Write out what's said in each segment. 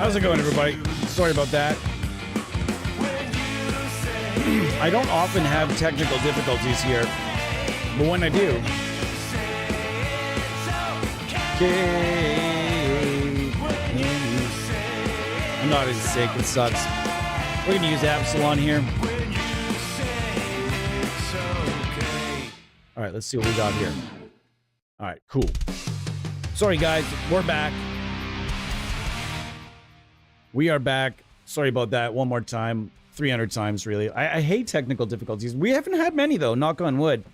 How's it going, everybody? Sorry about that. I don't often have technical difficulties here, but when I do, I'm not as sick. It sucks. We're gonna use Absalon here. All right, let's see what we got here. All right, cool. Sorry, guys, we're back. We are back. Sorry about that. One more time. 300 times, really. I hate technical difficulties. We haven't had many, though, knock on wood.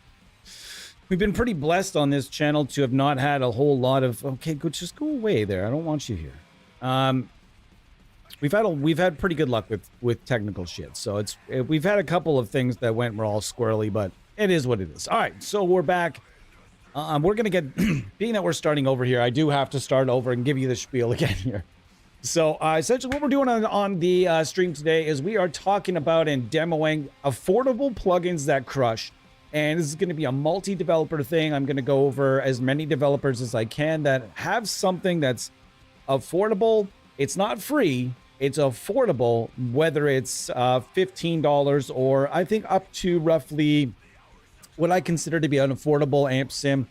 We've been pretty blessed on this channel to have not had a whole lot of... Okay, just go away there. I don't want you here. We've had pretty good luck with technical shit. So we've had a couple of things that were all squirrely, but it is what it is. All right, so we're back. We're going to get... being that we're starting over here, I do have to start over and give you the spiel again here. So essentially what we're doing on the stream today is we are talking about and demoing affordable plugins that crush. And this is going to be a multi-developer thing. I'm going to go over as many developers as I can that have something that's affordable. It's not free. It's affordable, whether it's $15 or I think up to roughly what I consider to be an affordable amp sim.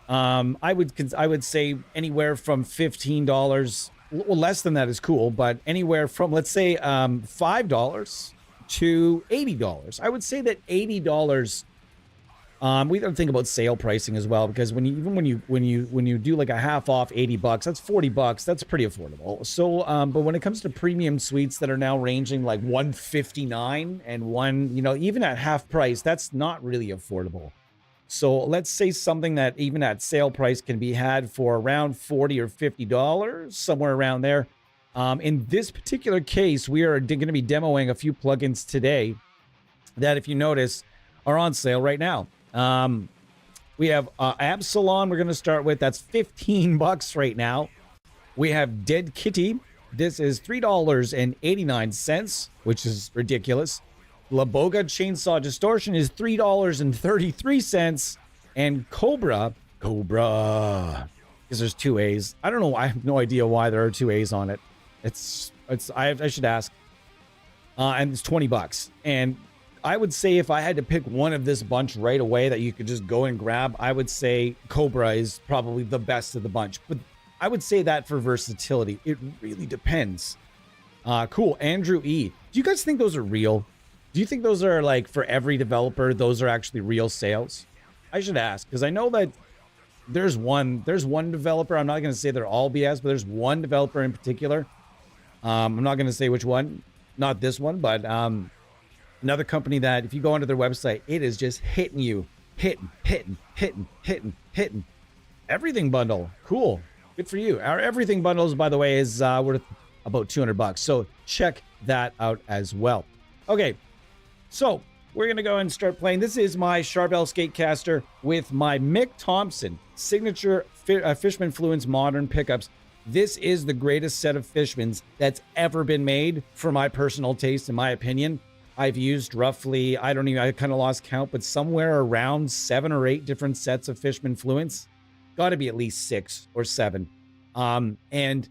I would say anywhere from $15. Well, less than that is cool, but anywhere from, let's say, $5 to $80. I would say that $80. We don't think about sale pricing as well, because when you do like a half off $80, that's $40. That's pretty affordable. So, but when it comes to premium suites that are now ranging like $159 and even at half price, that's not really affordable. So let's say something that even at sale price can be had for around $40 or $50, somewhere around there. In this particular case, we are going to be demoing a few plugins today that, if you notice, are on sale right now. We have Absalon we're going to start with. That's $15 right now. We have Dead Kitty. This is $3.89, which is ridiculous. La Boga Chainsaw Distortion is $3.33, and Cobra, because there's two A's. I don't know. I have no idea why there are two A's on it. I should ask. And it's $20. And I would say if I had to pick one of this bunch right away that you could just go and grab, I would say Cobra is probably the best of the bunch. But I would say that for versatility. It really depends. Cool. Andrew E. Do you guys think those are real? Do you think those are like for every developer, those are actually real sales? I should ask, because I know that there's one developer. I'm not going to say they're all BS, but there's one developer in particular. I'm not going to say which one, not this one, but another company that if you go onto their website, it is just hitting you, hitting. Everything bundle. Cool. Good for you. Our everything bundles, by the way, is worth about $200. So check that out as well. Okay. So we're going to go and start playing. This is my Charbel Skatecaster with my Mick Thompson signature Fishman Fluence modern pickups. This is the greatest set of Fishmans that's ever been made for my personal taste, in my opinion. I've used roughly, I kind of lost count, but somewhere around 7 or 8 different sets of Fishman Fluence. Got to be at least 6 or 7. And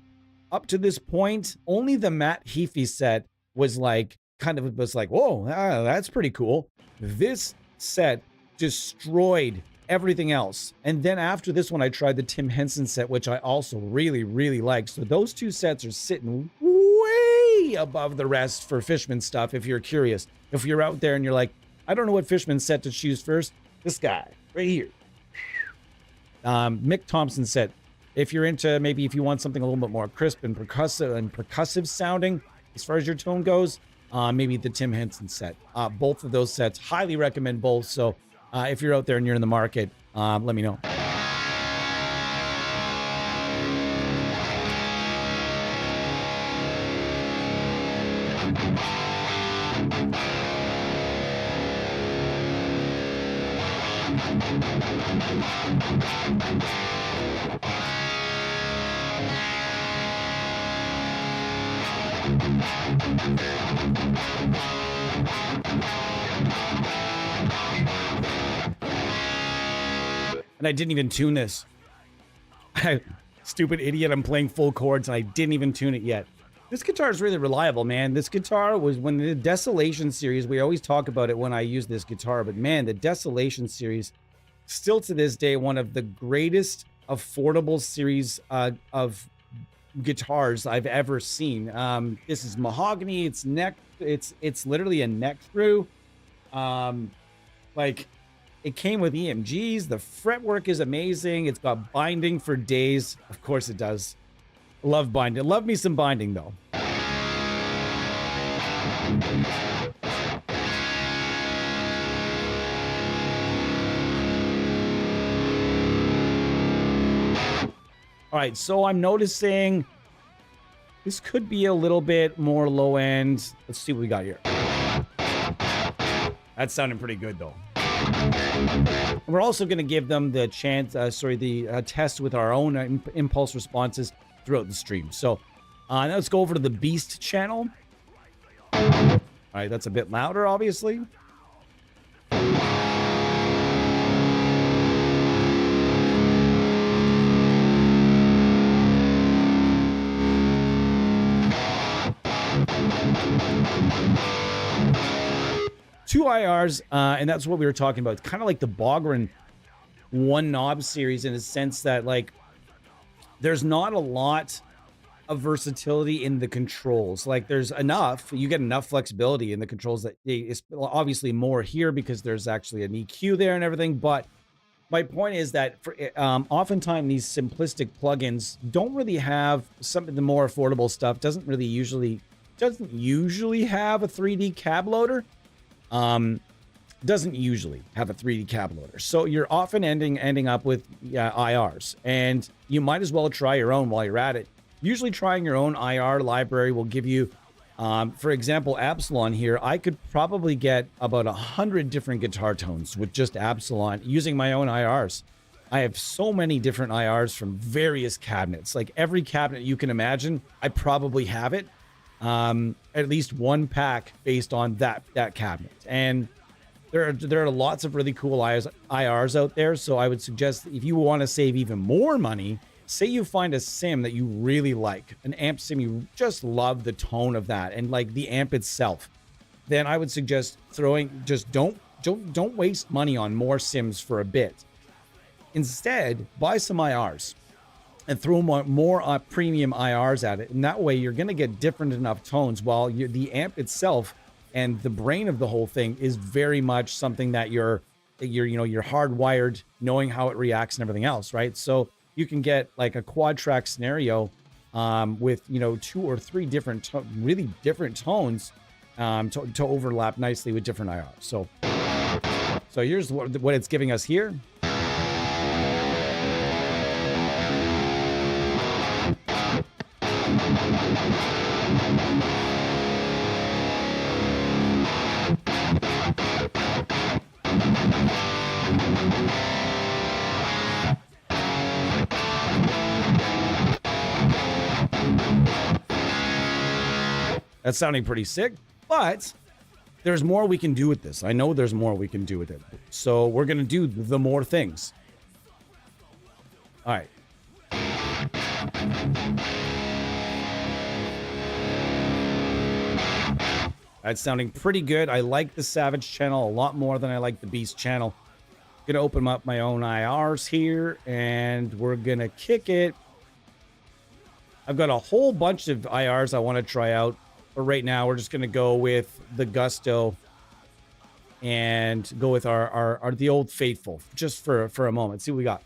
up to this point, only the Matt Heafy set was like, whoa, that's pretty cool. This set destroyed everything else. And then after this one, I tried the Tim Henson set, which I also really, really liked. So those two sets are sitting way above the rest for Fishman stuff, if you're curious. If you're out there and you're like, I don't know what Fishman set to choose first, this guy right here. Mick Thompson set. If you're into, maybe if you want something a little bit more crisp and percussive sounding, as far as your tone goes, maybe the Tim Henson set. Both of those sets, highly recommend both. So if you're out there and you're in the market, let me know. And I didn't even tune this. Stupid idiot, I'm playing full chords and I didn't even tune it yet. This guitar is really reliable, man. This guitar was, when the Desolation series, we always talk about it when I use this guitar, but man, the Desolation series, still to this day, one of the greatest affordable series of guitars I've ever seen. This is mahogany. It's literally a neck through. Like, it came with EMGs. The fretwork is amazing. It's got binding for days. Of course it does. Love binding. Love me some binding, though. All right, so I'm noticing this could be a little bit more low end. Let's see what we got here. That's sounding pretty good, though. We're also going to give them the chance, test with our own impulse responses throughout the stream. So now let's go over to the Beast channel. All right, that's a bit louder, obviously. Two IRs, and that's what we were talking about. It's kind of like the Bogren one knob series in a sense that, like, there's not a lot of versatility in the controls. Like, there's enough, you get enough flexibility in the controls that it's obviously more here because there's actually an EQ there and everything. But my point is that oftentimes these simplistic plugins don't really have something. The more affordable stuff doesn't usually have a 3D cab loader. Doesn't usually have a 3D cab loader. So you're often ending up with IRs, and you might as well try your own while you're at it. Usually trying your own IR library will give you, for example, Absalon here. I could probably get about 100 different guitar tones with just Absalon using my own IRs. I have so many different IRs from various cabinets. Like, every cabinet you can imagine, I probably have it. At least one pack based on that cabinet. And there are lots of really cool IRs out there. So I would suggest, if you want to save even more money, say you find a sim that you really like, an amp sim, you just love the tone of that and like the amp itself, then I would suggest don't waste money on more sims for a bit. Instead, buy some IRs and throw more premium IRs at it. And that way you're going to get different enough tones, while the amp itself and the brain of the whole thing is very much something that you're hardwired, knowing how it reacts and everything else, right? So you can get like a quad track scenario with 2 or 3 different really different tones to overlap nicely with different IRs. So here's what it's giving us here. That's sounding pretty sick, but there's more we can do with this. I know there's more we can do with it. So we're going to do the more things. All right. That's sounding pretty good. I like the Savage channel a lot more than I like the Beast channel. Going to open up my own IRs here, and we're going to kick it. I've got a whole bunch of IRs I want to try out. But right now, we're just going to go with the Gusto and go with the Old Faithful just for a moment. See what we got.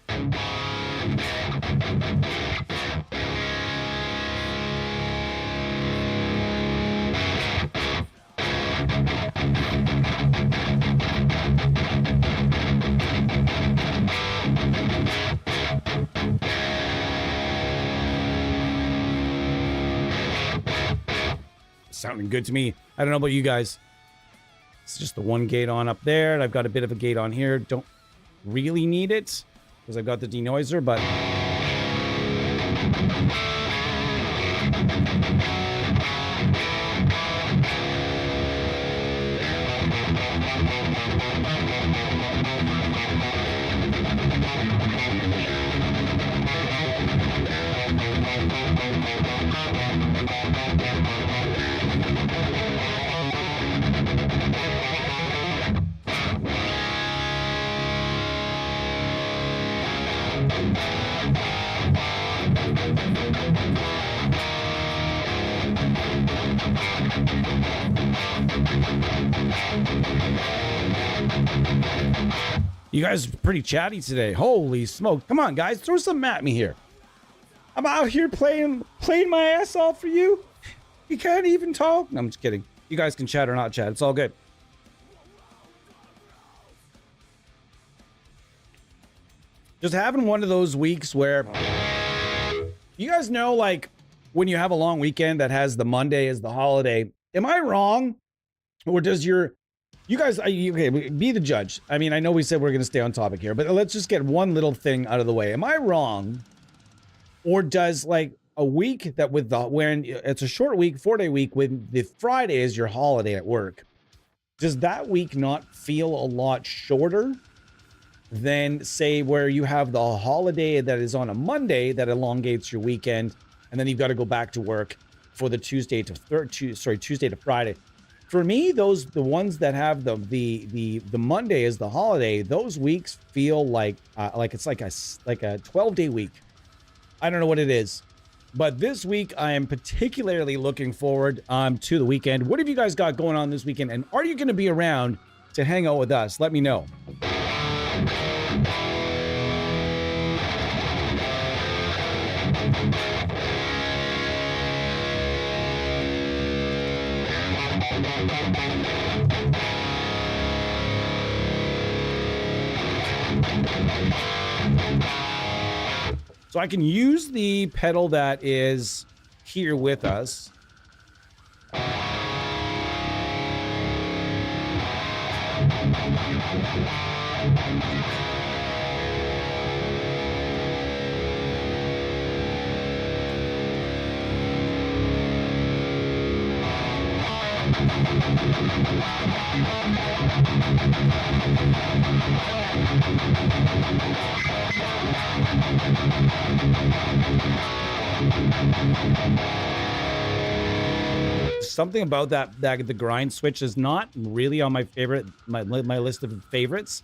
Sounding good to me. I don't know about you guys. It's just the one gate on up there, and I've got a bit of a gate on here. Don't really need it because I've got the denoiser, but You guys are pretty chatty today. Holy smoke. Come on, guys. Throw something at me here. I'm out here playing my ass off for you. You can't even talk. No, I'm just kidding. You guys can chat or not chat. It's all good. Just having one of those weeks where you guys know, like, when you have a long weekend that has the Monday as the holiday. Am I wrong? Or does you guys, okay, be the judge. I mean, I know we said we're going to stay on topic here, but let's just get one little thing out of the way. Am I wrong? Or does, like, a week that when it's a short week, 4-day week, when the Friday is your holiday at work, does that week not feel a lot shorter than, say, where you have the holiday that is on a Monday that elongates your weekend, and then you've got to go back to work for the Tuesday to Friday? For me, the ones that have the Monday as the holiday, those weeks feel like it's like a 12-day week. I don't know what it is, but this week I am particularly looking forward to the weekend. What have you guys got going on this weekend, and are you going to be around to hang out with us? Let me know. So I can use the pedal that is here with us. Something about that the grind switch is not really on my list of favorites.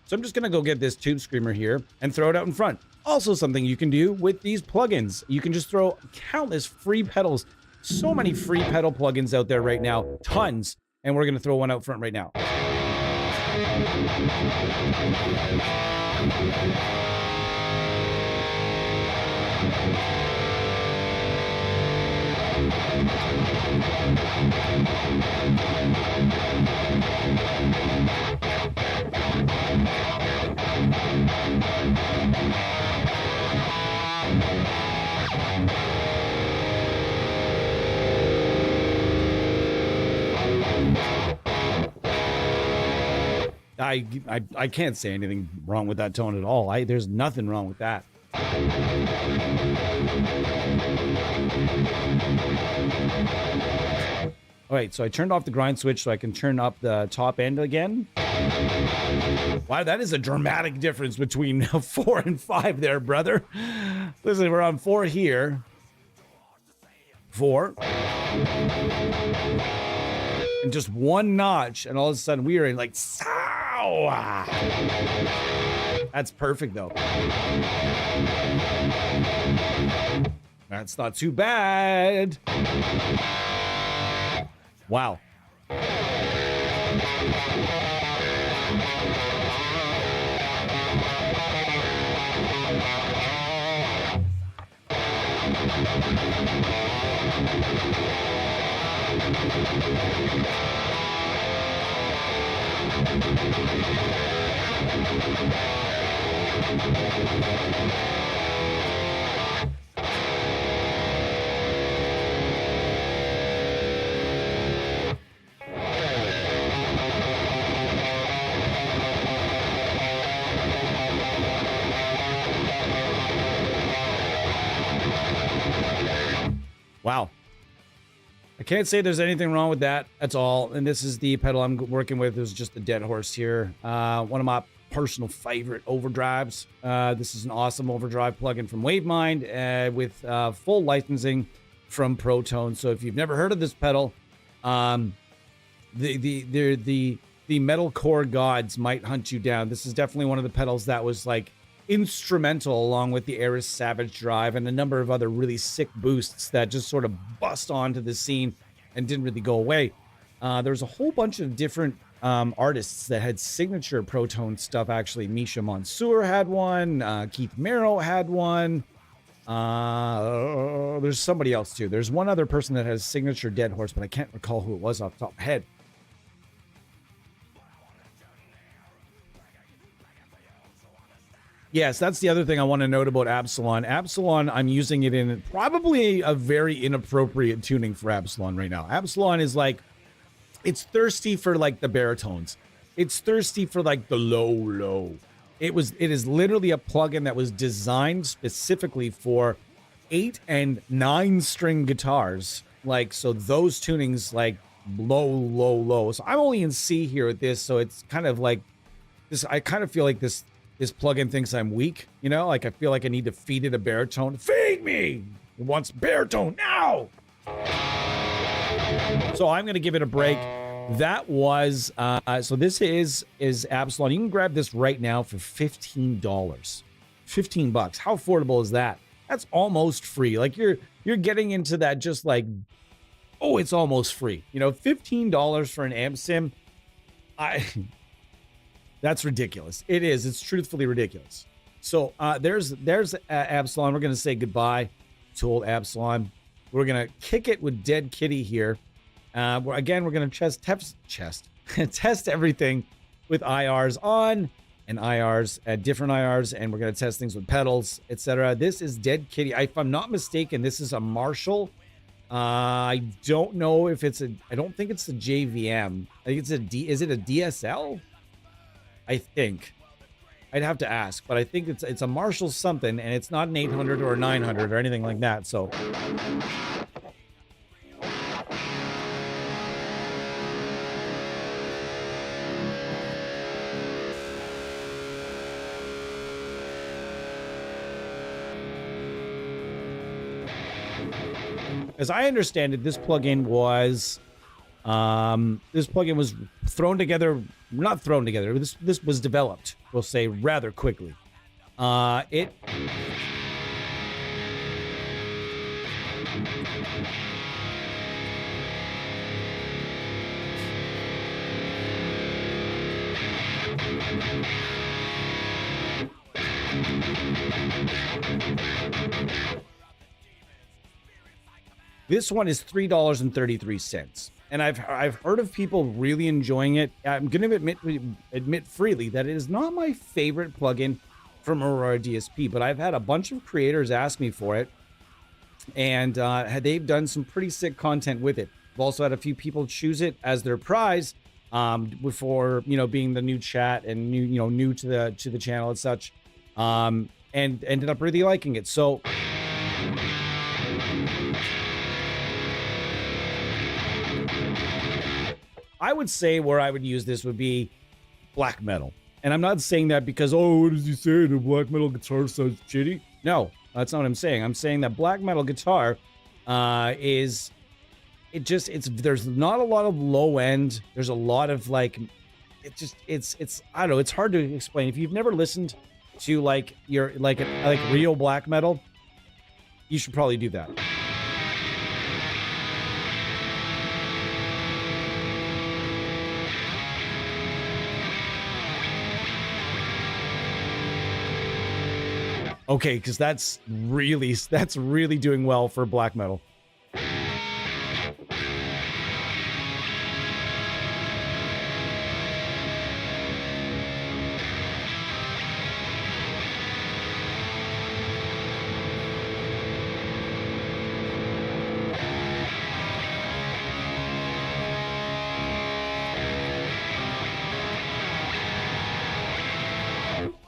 So I'm just gonna go get this tube screamer here and throw it out in front. Also, something you can do with these plugins, you can just throw countless free pedals. So many free pedal plugins out there right now, tons. And we're gonna throw one out front right now. I can't say anything wrong with that tone at all. There's nothing wrong with that. All right, so I turned off the grind switch so I can turn up the top end again. Wow, that is a dramatic difference between 4 and 5 there, brother. Listen, we're on 4 here. 4. And just one notch, and all of a sudden we are in like, sow! That's perfect, though. That's not too bad. Wow. Wow. I can't say there's anything wrong with that at all. And this is the pedal I'm working with. There's just a dead horse here. One of my personal favorite overdrives. This is an awesome overdrive plugin from Wavemind with full licensing from Protone. So if you've never heard of this pedal, the metalcore gods might hunt you down. This is definitely one of the pedals that was like instrumental, along with the Eris Savage Drive and a number of other really sick boosts that just sort of bust onto the scene and didn't really go away. There's a whole bunch of different artists that had signature Protone stuff. Actually, Misha Mansour had one. Keith Merrow had one. There's somebody else too. There's one other person that has signature Dead Horse, but I can't recall who it was off the top of my head. Yes, that's the other thing I want to note about Absalon. Absalon, I'm using it in probably a very inappropriate tuning for Absalon right now. Absalon is like, it's thirsty for like the baritones. It's thirsty for like the low. It is literally a plugin that was designed specifically for 8 and 9 string guitars. Like, so those tunings like low. So I'm only in C here with this, so it's kind of like this. I kind of feel like this plugin thinks I'm weak, you know? Like I feel like I need to feed it a baritone. Feed me! It wants baritone now! So I'm going to give it a break. That was, so this is Absalon. You can grab this right now for $15. 15 bucks. How affordable is that? That's almost free. Like you're getting into that just like, oh, it's almost free. You know, $15 for an amp sim. That's ridiculous. It is. It's truthfully ridiculous. So there's Absalon. We're going to say goodbye to old Absalon. We're going to kick it with Dead Kitty here. We're going to test everything with IRs on and IRs at different IRs, and we're going to test things with pedals, etc. This is Dead Kitty. If I'm not mistaken, this is a Marshall. I don't know if it's I don't think it's a JVM. I think it's is it a DSL? I think. I'd have to ask, but I think it's a Marshall something, and it's not an 800 or a 900 or anything like that, so... As I understand it, this plugin was thrown together, not thrown together. This was developed, we'll say, rather quickly. This one is $3.33, and I've heard of people really enjoying it. I'm going to admit freely that it is not my favorite plugin from Aurora DSP, but I've had a bunch of creators ask me for it, and they've done some pretty sick content with it. I've also had a few people choose it as their prize before, you know, being the new chat and new to the channel and such, and ended up really liking it. So. I would say where I would use this would be black metal. And I'm not saying that because, oh, what does he say? The black metal guitar sounds shitty. No, that's not what I'm saying. I'm saying that black metal guitar there's not a lot of low end. There's a lot of like, it's I don't know. It's hard to explain. If you've never listened to like real black metal, you should probably do that. Okay, because that's really doing well for black metal.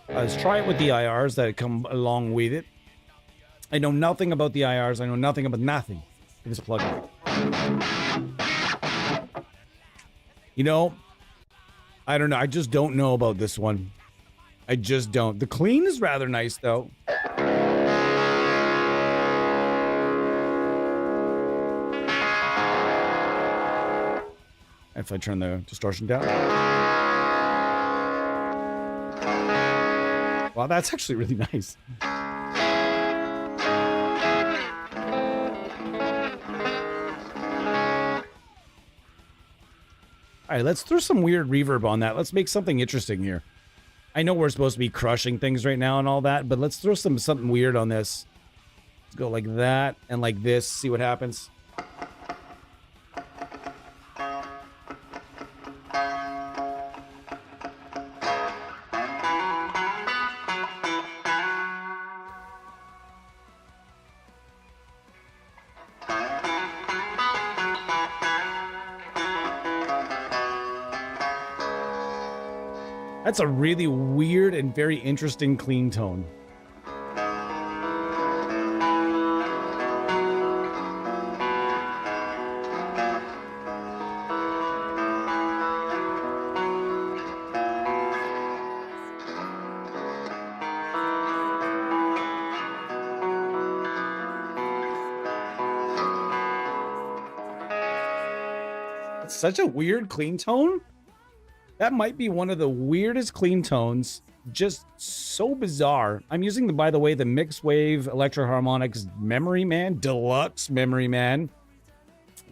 Let's try it with the IRs that come along with it. I know nothing about the IRs. I know nothing about nothing for this plugin. You know, I don't know. I just don't know about this one. I just don't. The clean is rather nice, though. if I turn the distortion down. Wow, that's actually really nice. All right, let's throw some weird reverb on that. Let's make something interesting here. I know we're supposed to be crushing things right now and all that, but let's throw something weird on this. Let's go like that and like this. See what happens. That's a really weird and very interesting clean tone. It's such a weird clean tone. That might be one of the weirdest clean tones. Just so bizarre. I'm using, by the way, the Mixed Wave Electro Harmonics Memory Man, Deluxe Memory Man,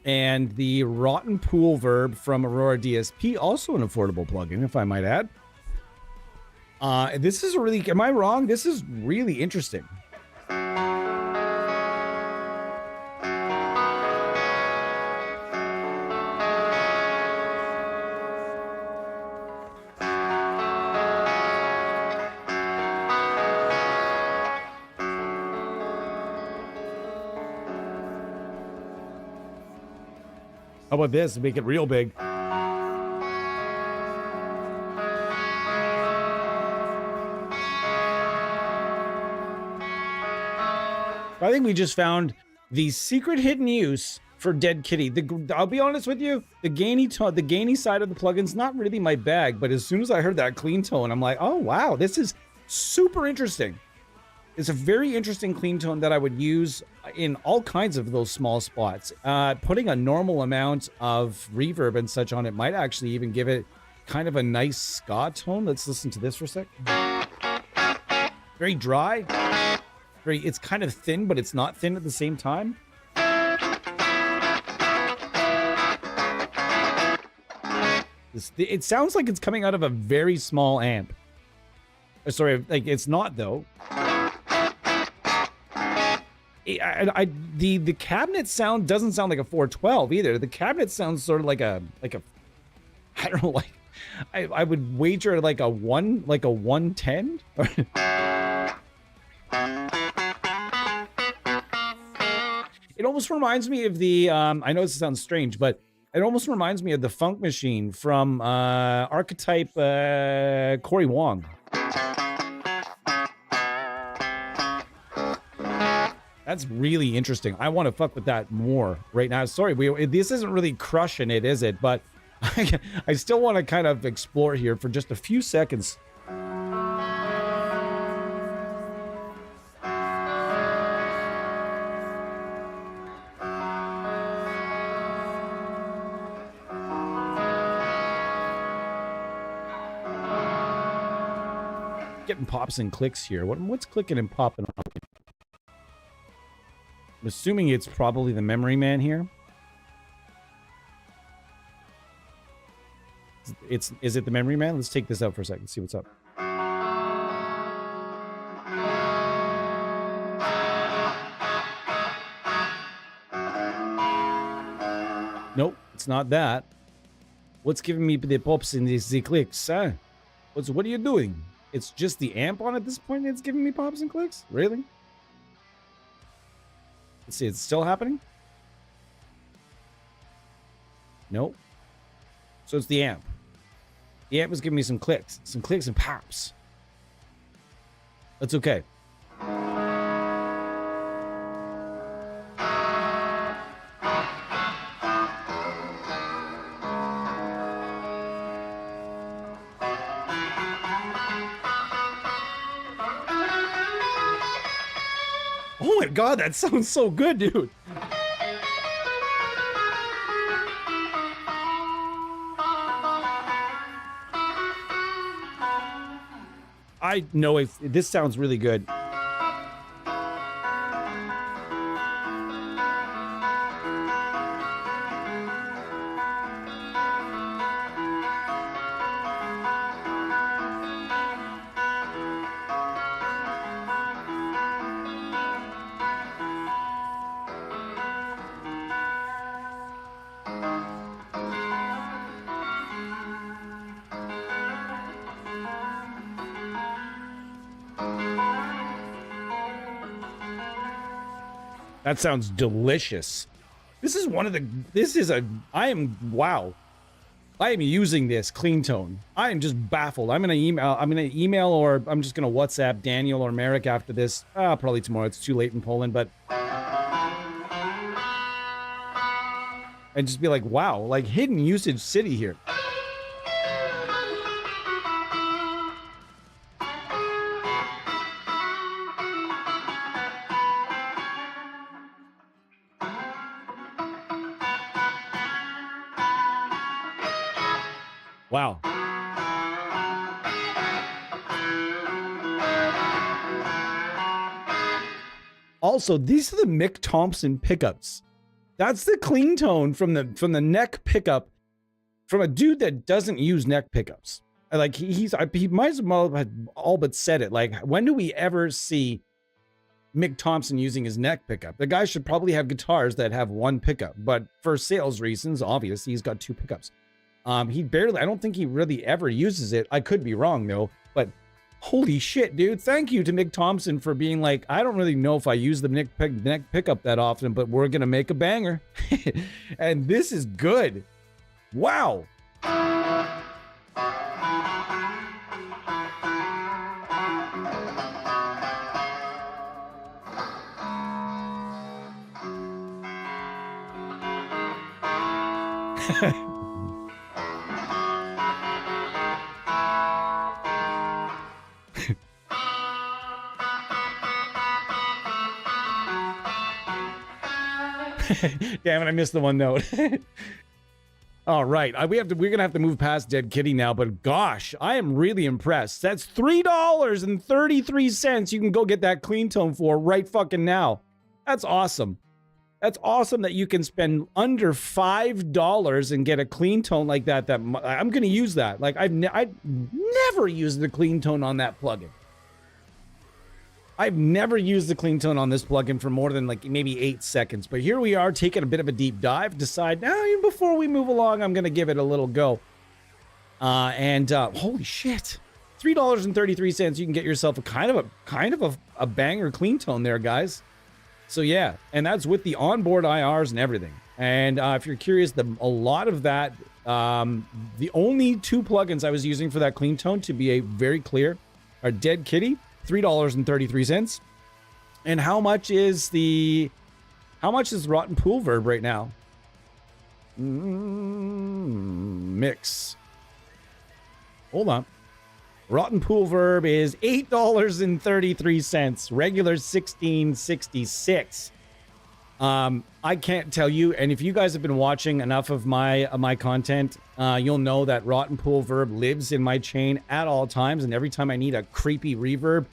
and the Rotten Pool Verb from Aurora DSP, also an affordable plugin, if I might add. This is really, am I wrong? This is really interesting. How about this? Make it real big. I think we just found the secret hidden use for Dead Kitty. I'll be honest with you, the gainy side of the plugin's not really my bag, but as soon as I heard that clean tone, I'm like, oh wow, this is super interesting. It's a very interesting clean tone that I would use in all kinds of those small spots. Putting a normal amount of reverb and such on it might actually even give it kind of a nice ska tone. Let's listen to this for a sec. Very dry. It's kind of thin, but it's not thin at the same time. It sounds like it's coming out of a very small amp. Sorry, like it's not though. The cabinet sound doesn't sound like a 412 either. The cabinet sounds sort of like a I don't know, like I would wager like a 110. It almost reminds me of the I know this sounds strange, but it almost reminds me of the Funk Machine from Archetype Corey Wong. That's really interesting. I want to fuck with that more right now. Sorry, this isn't really crushing it, is it? But I still want to kind of explore here for just a few seconds. Getting pops and clicks here. What's clicking and popping on? I'm assuming it's probably the Memory Man here. Is it the Memory Man? Let's take this out for a second, see what's up. Nope, it's not that. What's giving me the pops and the clicks? Huh? What are you doing? It's just the amp on at this point that's giving me pops and clicks? Really? Let's see, it's still happening? Nope. So it's the amp. The amp was giving me some clicks and pops. That's okay. Oh my god, that sounds so good, dude. I know if this sounds really good. That sounds delicious. This is one of the, wow. I am using this clean tone. I am just baffled. I'm gonna email or I'm just gonna WhatsApp Daniel or Merrick after this. Probably tomorrow. It's too late in Poland, but. And just be like, wow, like hidden usage city here. Wow. Also, these are the Mick Thompson pickups. That's the clean tone from the neck pickup from a dude that doesn't use neck pickups. Like he might as well have all but said it. Like, when do we ever see Mick Thompson using his neck pickup? The guy should probably have guitars that have one pickup, but for sales reasons, obviously he's got two pickups. He barely, I don't think he really ever uses it. I could be wrong though, but holy shit, dude. Thank you to Mick Thompson for being like, I don't really know if I use the neck pickup that often, but we're going to make a banger. And this is good. Wow. Damn it, I missed the one note. All right, we're gonna have to move past Dead Kitty now, but gosh, I am really impressed. That's $3.33 you can go get that clean tone for right fucking now. That's awesome. That's awesome that you can spend under $5 and get a clean tone like that. I'm gonna use that. Like I've never used the clean tone on that plugin. I've never used the clean tone on this plugin for more than like maybe 8 seconds, but here we are taking a bit of a deep dive. Decide now, even before we move along, I'm gonna give it a little go. Holy shit, $3.33. You can get yourself a kind of a banger clean tone there, guys. So yeah, and that's with the onboard IRs and everything. And if you're curious, a lot of that, the only two plugins I was using for that clean tone, to be very clear, are Dead Kitty. $3.33. And how much is Rotten Pool Verb right now? Mix. Hold on. Rotten Pool Verb is $8.33. Regular $16.66. I can't tell you, and if you guys have been watching enough of my content, you'll know that Rotten Pool Verb lives in my chain at all times, and every time I need a creepy reverb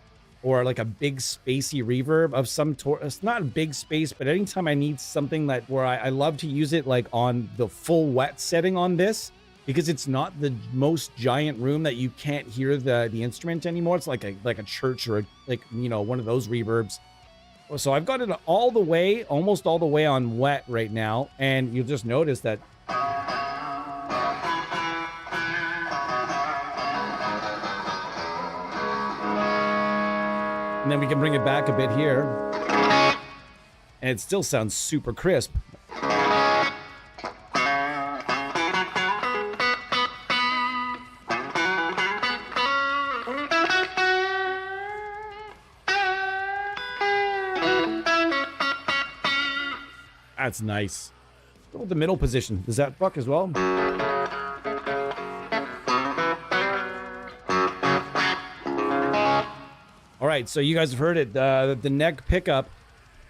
or like a big spacey reverb of some it's not a big space, but anytime I need something that where I love to use it like on the full wet setting on this, because it's not the most giant room that you can't hear the instrument anymore. It's like a church or one of those reverbs. So I've got it all the way, almost all the way on wet right now, and you'll just notice that. And then we can bring it back a bit here, and it still sounds super crisp. That's nice. Go with the middle position. Does that fuck as well? All right, so you guys have heard it. The neck pickup,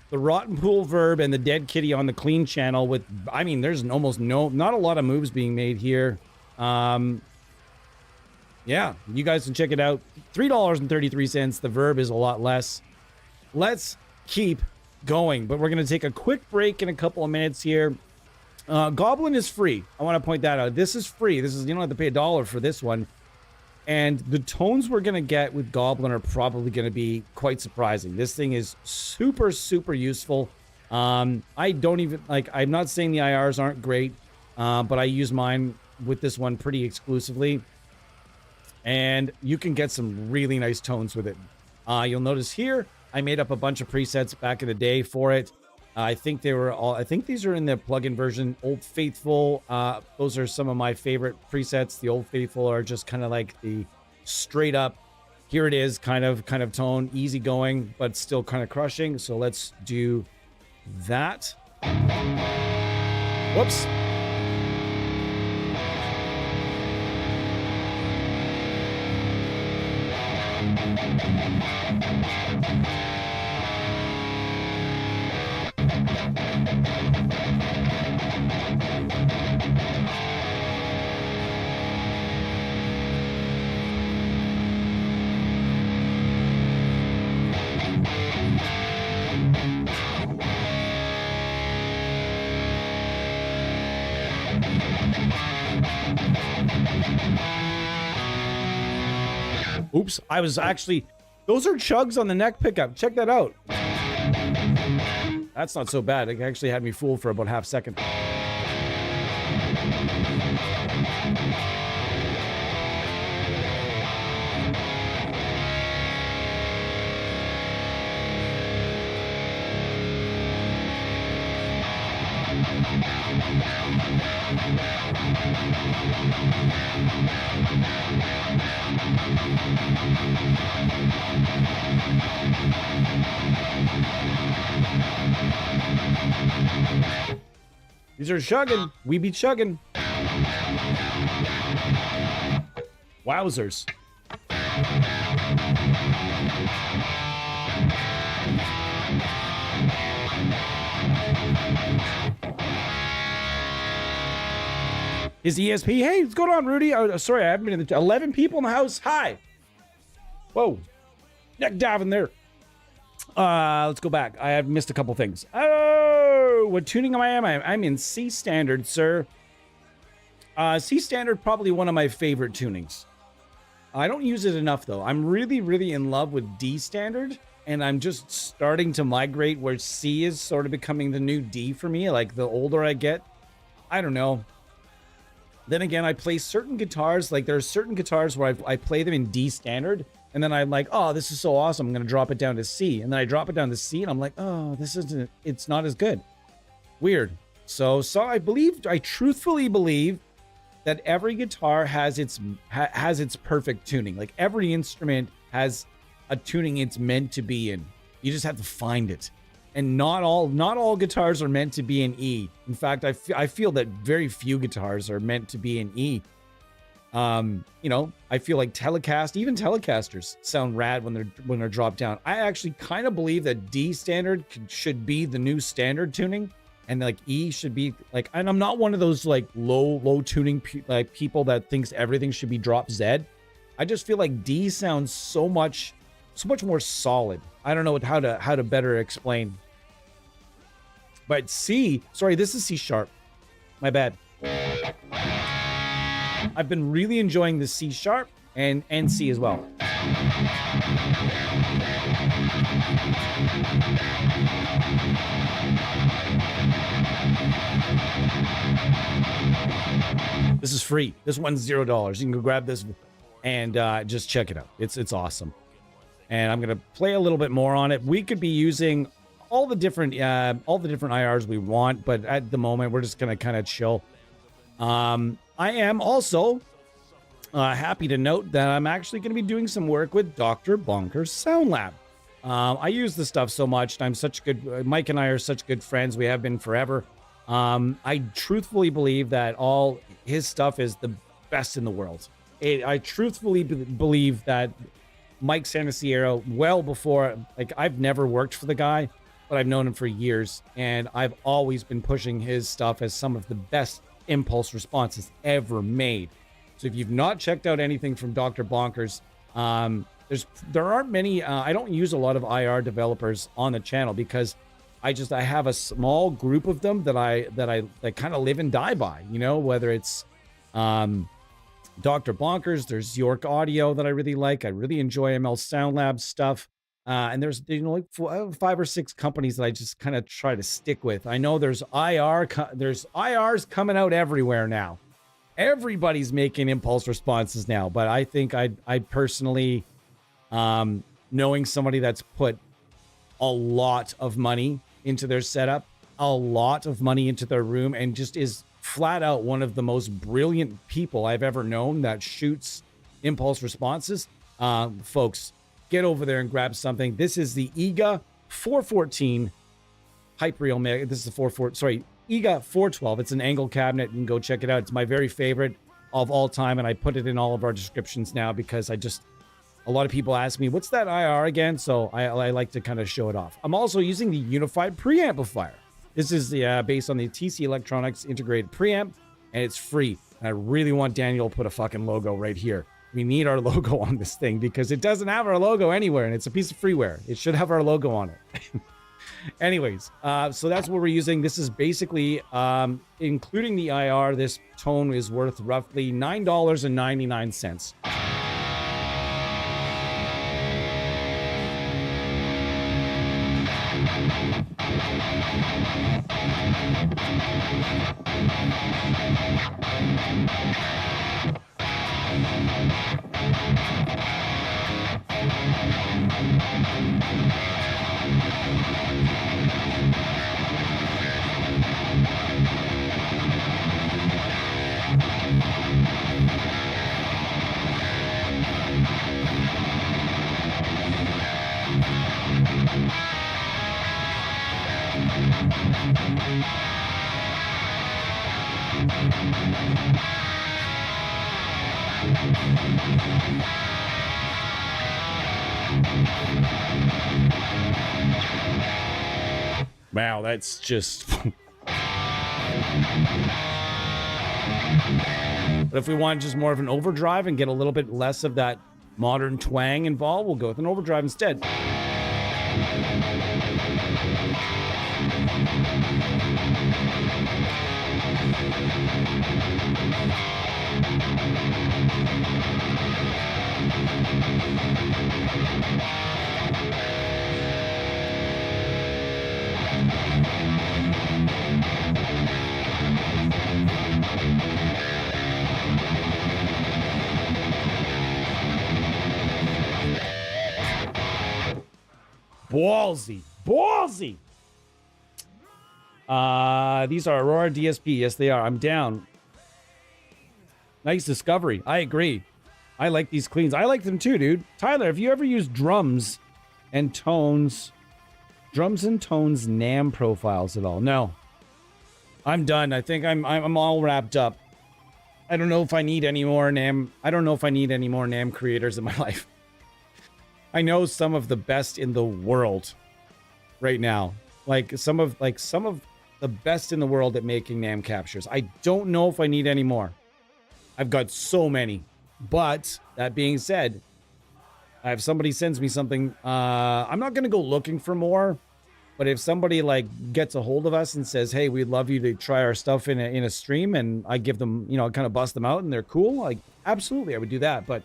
the Rotten Pool Verb, and the Dead Kitty on the clean channel with, there's almost not a lot of moves being made here. yeah, you guys can check it out. $3.33. The verb is a lot less. Let's keep going, but we're going to take a quick break in a couple of minutes here. Goblin is free. I want to point that out. This is free. This is, you don't have to pay $1 for this one. And the tones we're going to get with Goblin are probably going to be quite surprising. This thing is super, super useful. I don't even, like, I'm not saying the IRs aren't great, but I use mine with this one pretty exclusively. And you can get some really nice tones with it. You'll notice here, I made up a bunch of presets back in the day for it. I think they were all, I think these are in the plugin version. Old Faithful, those are some of my favorite presets. The Old Faithful are just kind of like the straight up, here it is kind of tone, easy going, but still kind of crushing. So let's do that. Whoops. Oops, I was actually, those are chugs on the neck pickup. Check that out. That's not so bad. It actually had me fooled for about half a second. These are chugging. We be chugging. Wowzers. Is ESP? Hey, what's going on, Rudy? Oh, sorry, I haven't been in the 11 people in the house. Hi. Whoa. Neck diving there. Let's go back. I have missed a couple things. Oh, what tuning am I in? I'm in C standard, sir. C standard, probably one of my favorite tunings. I don't use it enough, though. I'm really, really in love with D standard, and I'm just starting to migrate where C is sort of becoming the new D for me. Like, the older I get, I don't know. Then again, I play certain guitars, like there are certain guitars where I play them in D standard, and then I'm like, oh, this is so awesome, I'm going to drop it down to C. And then I drop it down to C, and I'm like, oh, this isn't, it's not as good. Weird. So I truthfully believe that every guitar has its perfect tuning. Like every instrument has a tuning it's meant to be in. You just have to find it. And not all guitars are meant to be in E. In fact, I feel that very few guitars are meant to be in E. You know, I feel like even Telecasters sound rad when they're dropped down. I actually kind of believe that D standard should be the new standard tuning, and like E should be like. And I'm not one of those like low tuning people that thinks everything should be drop Z. I just feel like D sounds so much more solid. I don't know how to better explain. But C, sorry, this is C sharp. My bad. I've been really enjoying the C sharp and C as well. This is free. This one's $0. You can go grab this and just check it out. It's awesome. And I'm going to play a little bit more on it. We could be using all the different IRs we want, but at the moment, we're just going to kind of chill. I am also happy to note that I'm actually going to be doing some work with Dr. Bonker's Sound Lab. I use this stuff so much. Mike and I are such good friends. We have been forever. I truthfully believe that all his stuff is the best in the world. I truthfully believe that Mike Santaciero, well before, like, I've never worked for the guy, but I've known him for years, and I've always been pushing his stuff as some of the best impulse responses ever made. So if you've not checked out anything from Dr. Bonkers, there aren't many. I don't use a lot of IR developers on the channel because I have a small group of them that I kind of live and die by. You know, whether it's Dr. Bonkers, there's York Audio that I really like. I really enjoy ML Sound Lab stuff. And there's, you know, like 5 or 6 companies that I just kind of try to stick with. I know there's IRs coming out everywhere now. Everybody's making impulse responses now, but I think I personally, knowing somebody that's put a lot of money into their setup, a lot of money into their room, and just is flat out one of the most brilliant people I've ever known that shoots impulse responses. Folks, get over there and grab something. This is the EGA 414 Hyperreal Mega. This is the EGA 412. It's an angle cabinet. You can go check it out. It's my very favorite of all time, and I put it in all of our descriptions now because a lot of people ask me, what's that IR again? So I like to kind of show it off. I'm also using the unified preamplifier. This is based on the TC Electronics integrated preamp, and it's free. And I really want Daniel to put a fucking logo right here. We need our logo on this thing because it doesn't have our logo anywhere, and it's a piece of freeware. It should have our logo on it. Anyways, so that's what we're using. This is basically, including the IR, this tone is worth roughly $9.99. Wow, that's just... But if we want just more of an overdrive and get a little bit less of that modern twang involved, we'll go with an overdrive instead. Ballsy. These are Aurora DSP. Yes, they are. I'm down. Nice discovery. I agree. I like these cleans. I like them too, dude. Tyler, have you ever used drums and tones NAM profiles at all? No. I'm done. I think I'm all wrapped up. I don't know if I need any more NAM. I don't know if I need any more NAM creators in my life. I know some of the best in the world right now. Like some of the best in the world at making NAM captures. I don't know if I need any more. I've got so many. But that being said, if somebody sends me something, I'm not going to go looking for more. But if somebody like gets a hold of us and says, hey, we'd love you to try our stuff in a stream, and I give them, you know, kind of bust them out and they're cool, like absolutely I would do that. But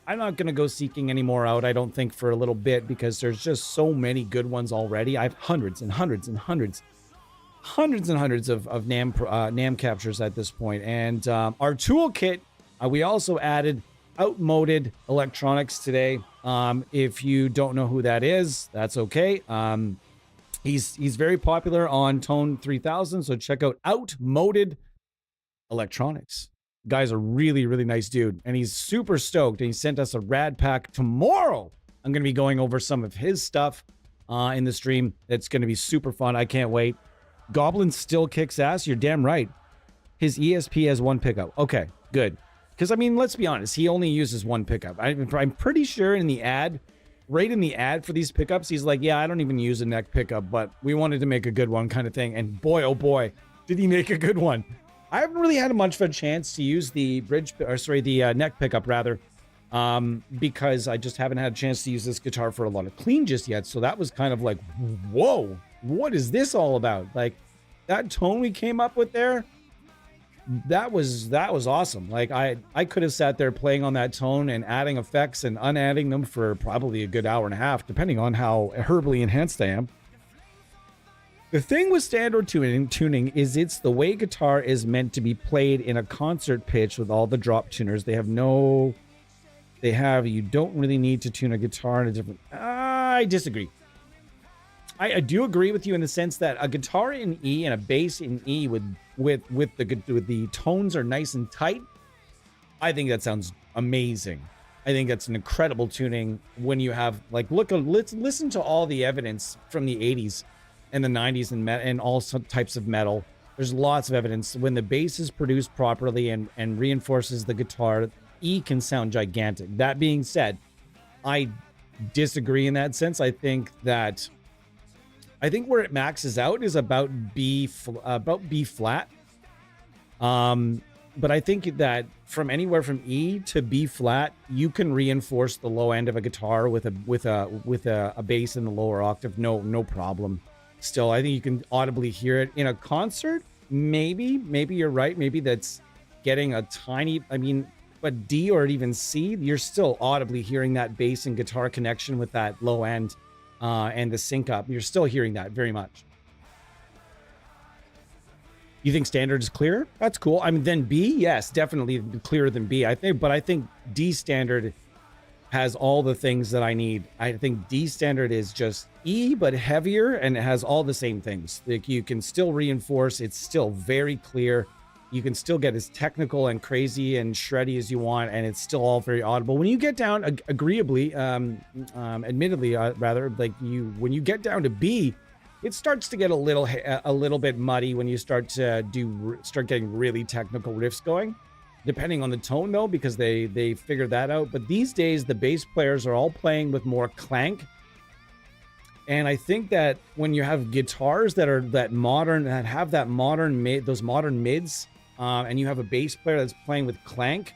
I'm not going to go seeking any more out, I don't think, for a little bit, because there's just so many good ones already. I have hundreds and hundreds and hundreds of NAM captures at this point. And our toolkit, we also added outmoded electronics today. If you don't know who that is, that's okay. He's very popular on Tone 3000, so check out Outmoded Electronics. Guy's a really, really nice dude, and he's super stoked, and he sent us a rad pack tomorrow. I'm going to be going over some of his stuff in the stream. It's going to be super fun. I can't wait. Goblin still kicks ass. You're damn right. His ESP has one pickup. Okay, good. Because, I mean, let's be honest. He only uses one pickup. I'm pretty sure in the ad, right in the ad for these pickups, he's like, yeah, I don't even use a neck pickup, but we wanted to make a good one kind of thing. And boy, oh boy, did he make a good one. I haven't really had much of a chance to use the neck pickup rather, because I just haven't had a chance to use this guitar for a lot of clean just yet. So that was kind of like, whoa, what is this all about? Like that tone we came up with there, that was awesome. Like I could have sat there playing on that tone and adding effects and unadding them for probably a good hour and a half, depending on how herbally enhanced I am. The thing with standard tuning is it's the way guitar is meant to be played in a concert pitch with all the drop tuners. You don't really need to tune a guitar in a different... I disagree. I do agree with you in the sense that a guitar in E and a bass in E with the tones are nice and tight. I think that sounds amazing. I think that's an incredible tuning when you have let's listen to all the evidence from the 80s and the 90s and all types of metal. There's lots of evidence when the bass is produced properly and reinforces the guitar, E can sound gigantic. That being said, I disagree in that sense. I think where it maxes out is about B flat. But I think that from anywhere from E to B flat, you can reinforce the low end of a guitar with a bass in the lower octave. No problem. Still, I think you can audibly hear it in a concert. Maybe you're right. Maybe that's getting a tiny, but D or even C, you're still audibly hearing that bass and guitar connection with that low end and the sync up. You're still hearing that very much. You think standard is clearer? That's cool. Then B, yes, definitely clearer than B. I think D standard has all the things that I need. I think D standard is just E, but heavier, and it has all the same things. Like you can still reinforce. It's still very clear. You can still get as technical and crazy and shreddy as you want, and it's still all very audible. When you get down, admittedly, when you get down to B, it starts to get a little bit muddy when you start getting really technical riffs going. Depending on the tone though, because they figure that out. But these days the bass players are all playing with more clank. And I think that when you have guitars that have that modern mids, and you have a bass player that's playing with clank,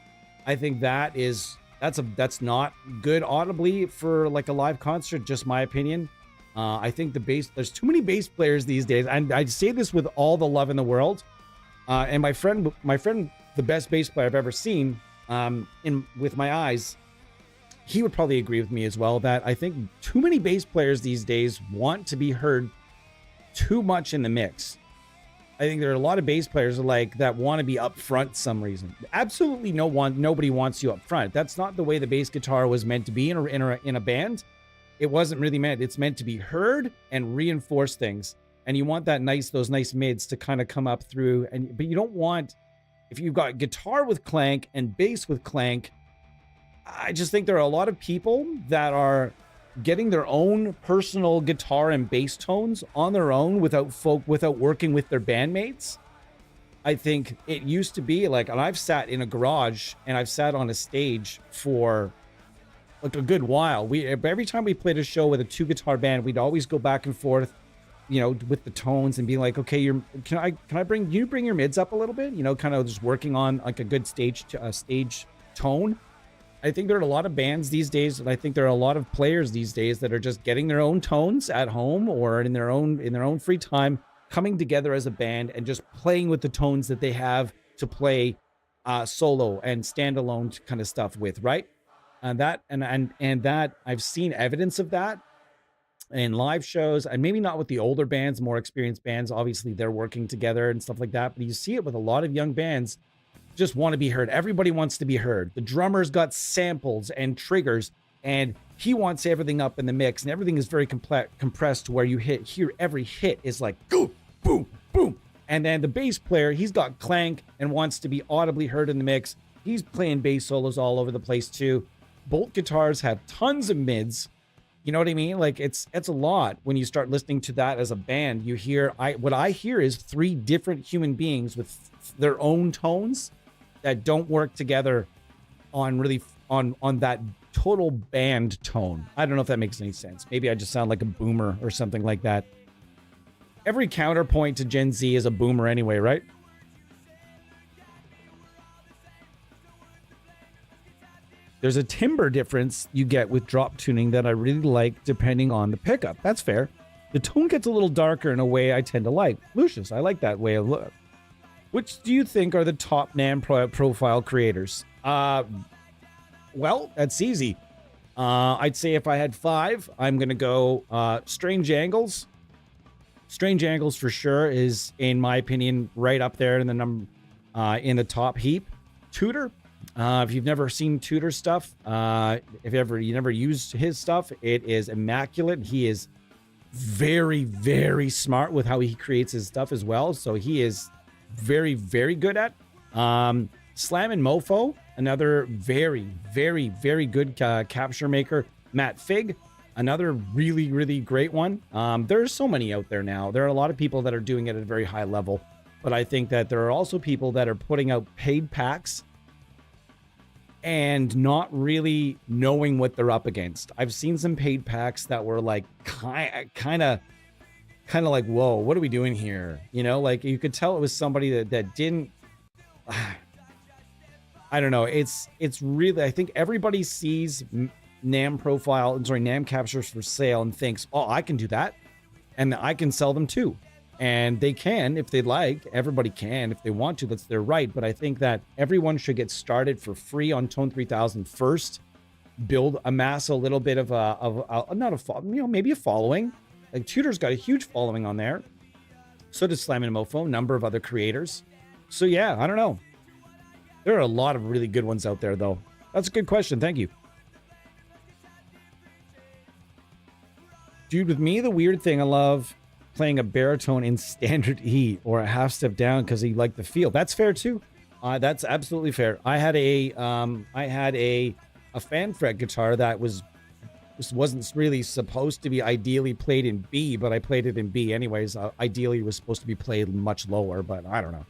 I think that's not good audibly for like a live concert, just my opinion. I think there's too many bass players these days. And I say this with all the love in the world. And my friend, the best bass player I've ever seen, with my eyes, he would probably agree with me as well that I think too many bass players these days want to be heard too much in the mix. I think there are a lot of bass players that want to be up front some reason. Absolutely nobody wants you up front. That's not the way the bass guitar was meant to be in a band. It wasn't really meant. It's meant to be heard and reinforce things. And you want those nice mids to kind of come up through. But you don't want, if you've got guitar with clank and bass with clank, I just think there are a lot of people that are getting their own personal guitar and bass tones on their own without working with their bandmates. I think it used to be and I've sat in a garage and I've sat on a stage for a good while. Every time we played a show with a 2-guitar band, we'd always go back and forth, with the tones and being like, okay, can you bring your mids up a little bit? Kind of just working on like a good stage tone. I think there are a lot of bands these days, and I think there are a lot of players these days that are just getting their own tones at home or in their own free time, coming together as a band and just playing with the tones that they have to play solo and standalone kind of stuff with, right? And that I've seen evidence of that in live shows, and maybe not with the older bands, more experienced bands. Obviously, they're working together and stuff like that. But you see it with a lot of young bands. Just want to be heard. Everybody wants to be heard. The drummer's got samples and triggers, and he wants everything up in the mix, and everything is very compressed to where you hear every hit is like boom, boom, boom. And then the bass player, he's got clank and wants to be audibly heard in the mix. He's playing bass solos all over the place too. Both guitars have tons of mids. You know what I mean? Like it's a lot when you start listening to that as a band. You hear what I hear is 3 different human beings with their own tones that don't work together on that total band tone. I don't know if that makes any sense. Maybe I just sound like a boomer or something like that. Every counterpoint to Gen Z is a boomer anyway, right? There's a timbre difference you get with drop tuning that I really like depending on the pickup. That's fair. The tone gets a little darker in a way I tend to like. Lucius, I like that way of look. Which do you think are the top NAM profile creators? Well, that's easy. I'd say if I had 5, I'm going to go Strange Angles. Strange Angles for sure is, in my opinion, right up there in the top heap. Tudor. If you've never seen Tudor stuff, if you never used his stuff, it is immaculate. He is very, very smart with how he creates his stuff as well. So he is very, very good at. Slam and Mofo, another very, very, very good capture maker. Matt Fig, another really, really great one. There's so many out there now. There are a lot of people that are doing it at a very high level, but I think that there are also people that are putting out paid packs and not really knowing what they're up against. I've seen some paid packs that were like kind of like, whoa, what are we doing here? You know, like you could tell it was somebody that didn't. I don't know. It's really, I think everybody sees NAM NAM captures for sale and thinks, oh, I can do that, and I can sell them too. And they can if they'd like. Everybody can if they want to. That's their right. But I think that everyone should get started for free on Tone 3000 first. Amass a little bit of maybe a following. Like Tudor's got a huge following on there. So does Slam and Mofo, number of other creators. So yeah, I don't know. There are a lot of really good ones out there, though. That's a good question. Thank you. Dude, with me, the weird thing, I love playing a baritone in standard E or a half step down because you like the feel. That's fair too. That's absolutely fair. I had a fan fret guitar that wasn't really supposed to be ideally played in B, but I played it in B anyways. Ideally, it was supposed to be played much lower, but I don't know.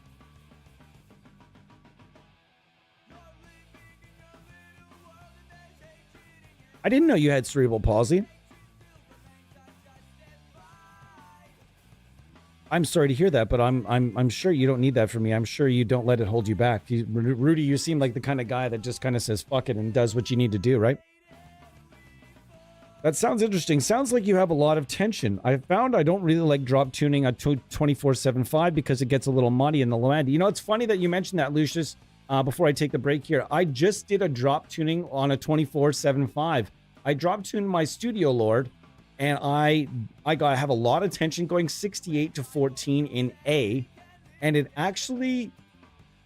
I didn't know you had cerebral palsy. I'm sorry to hear that, but I'm sure you don't need that from me. I'm sure you don't let it hold you back. Rudy, you seem like the kind of guy that just kind of says fuck it and does what you need to do, right? That sounds interesting. Sounds like you have a lot of tension. I found I don't really like drop tuning on 24/7/5 because it gets a little muddy in the low end. You know, it's funny that you mentioned that, Lucius. Before I take the break here, I just did a drop tuning on a 24/7/5. I drop tuned my Studio Lord, and I have a lot of tension going 68 to 14 in A, and it actually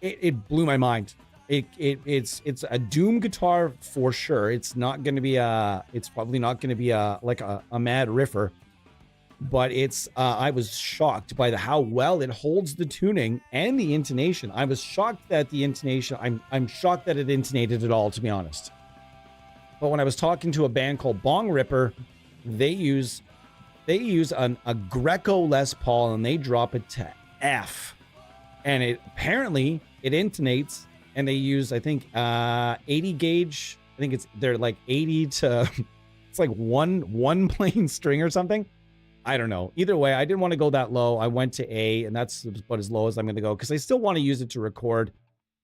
it blew my mind. It's a doom guitar for sure. It's not going to be it's probably not going to be like a mad riffer, but I was shocked by how well it holds the tuning and the intonation. I was shocked that the intonation, I'm shocked that it intonated at all, to be honest. But when I was talking to a band called Bong Ripper, they use a Greco Les Paul and they drop it to F, and apparently it intonates, and they use, I think, 80 gauge. I think they're like 80 to it's like one plain string or something. I don't know. Either way, I didn't want to go that low. I went to A, and that's about as low as I'm going to go because I still want to use it to record.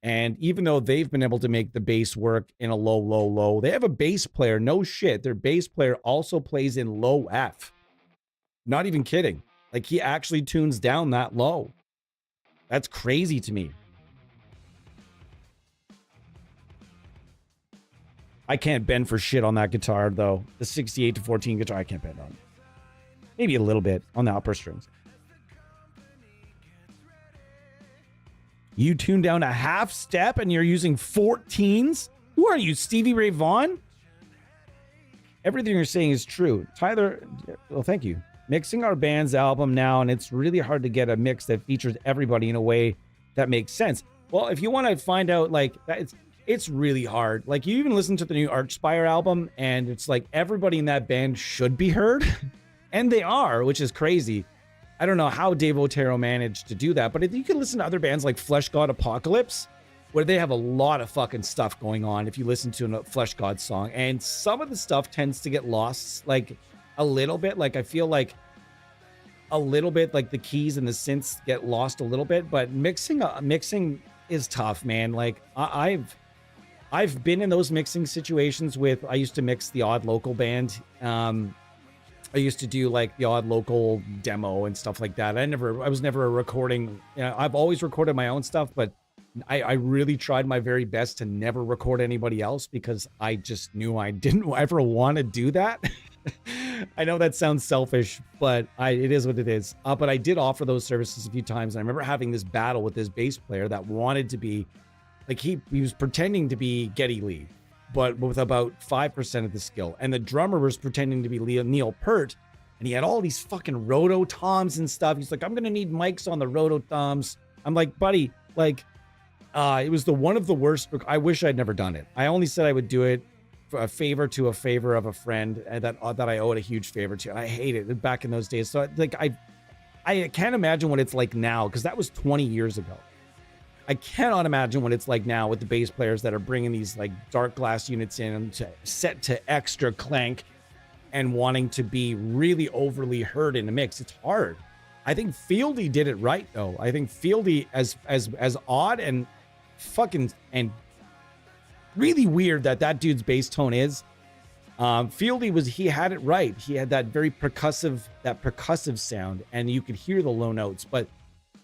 And even though they've been able to make the bass work in a low, they have a bass player. No shit. Their bass player also plays in low F. Not even kidding. Like, he actually tunes down that low. That's crazy to me. I can't bend for shit on that guitar, though. The 68 to 14 guitar, I can't bend on. Maybe a little bit on the upper strings. You tune down a half step and you're using 14s? Who are you, Stevie Ray Vaughan? Everything you're saying is true. Tyler, well, thank you. Mixing our band's album now, and it's really hard to get a mix that features everybody in a way that makes sense. Well, if you want to find out, like, it's really hard. Like, you even listen to the new Archspire album, and it's like everybody in that band should be heard. And they are, which is crazy. I don't know how Dave Otero managed to do that, but if you can listen to other bands like Flesh God Apocalypse, where they have a lot of fucking stuff going on if you listen to a Flesh God song, and some of the stuff tends to get lost, like, a little bit. Like, I feel like a little bit, like, the keys and the synths get lost a little bit, but mixing is tough, man. Like, I've been in those mixing situations with, I used to mix the odd local band. I used to do like the odd local demo and stuff like that. I was never a recording. You know, I've always recorded my own stuff, but I really tried my very best to never record anybody else because I just knew I didn't ever want to do that. I know that sounds selfish, but it is what it is. But I did offer those services a few times. And I remember having this battle with this bass player that wanted to be like, he was pretending to be Geddy Lee, but with about 5% of the skill. And the drummer was pretending to be Neil Peart. And he had all these fucking roto toms and stuff. He's like, I'm going to need mics on the roto toms. I'm like, buddy, like, it was one of the worst. I wish I'd never done it. I only said I would do it for a favor of a friend that I owed a huge favor to. And I hate it back in those days. So like, I can't imagine what it's like now, because that was 20 years ago. I cannot imagine what it's like now with the bass players that are bringing these like dark glass units in set to extra clank and wanting to be really overly heard in the mix. It's hard. I think Fieldy did it right though. I think Fieldy, as odd and fucking and really weird that dude's bass tone is, Fieldy he had it right. He had that very percussive sound, and you could hear the low notes, but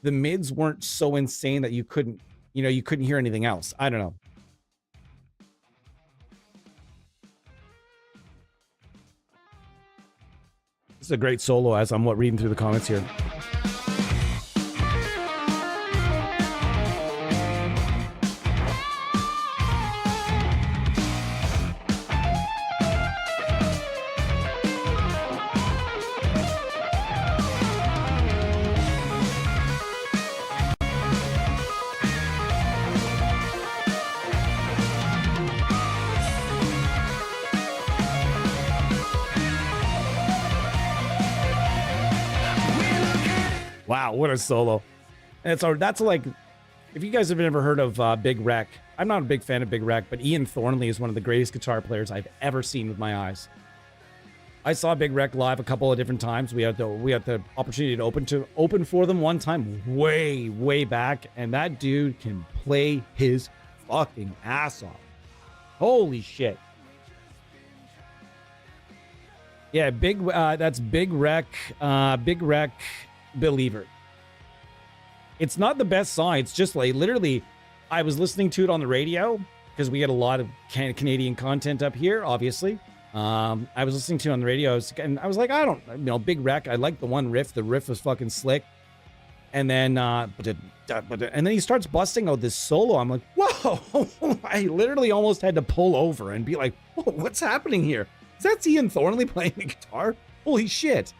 the mids weren't so insane that you couldn't hear anything else. I don't know. This is a great solo as I'm reading through the comments here. Wow, what a solo. And that's like, if you guys have ever heard of Big Rec, I'm not a big fan of Big Rec, but Ian Thornley is one of the greatest guitar players I've ever seen with my eyes. I saw Big Rec live a couple of different times. We had the opportunity to open for them one time way back, and that dude can play his fucking ass off. Holy shit. Yeah, that's Big Rec Believer. It's not the best song. It's just like literally, I was listening to it on the radio because we get a lot of Canadian content up here, obviously. I was listening to it on the radio, and I was like, I don't, Big Rec. I like the one riff. The riff was fucking slick. And then, he starts busting out this solo. I'm like, whoa! I literally almost had to pull over and be like, whoa, what's happening here? Is that Ian Thornley playing the guitar? Holy shit!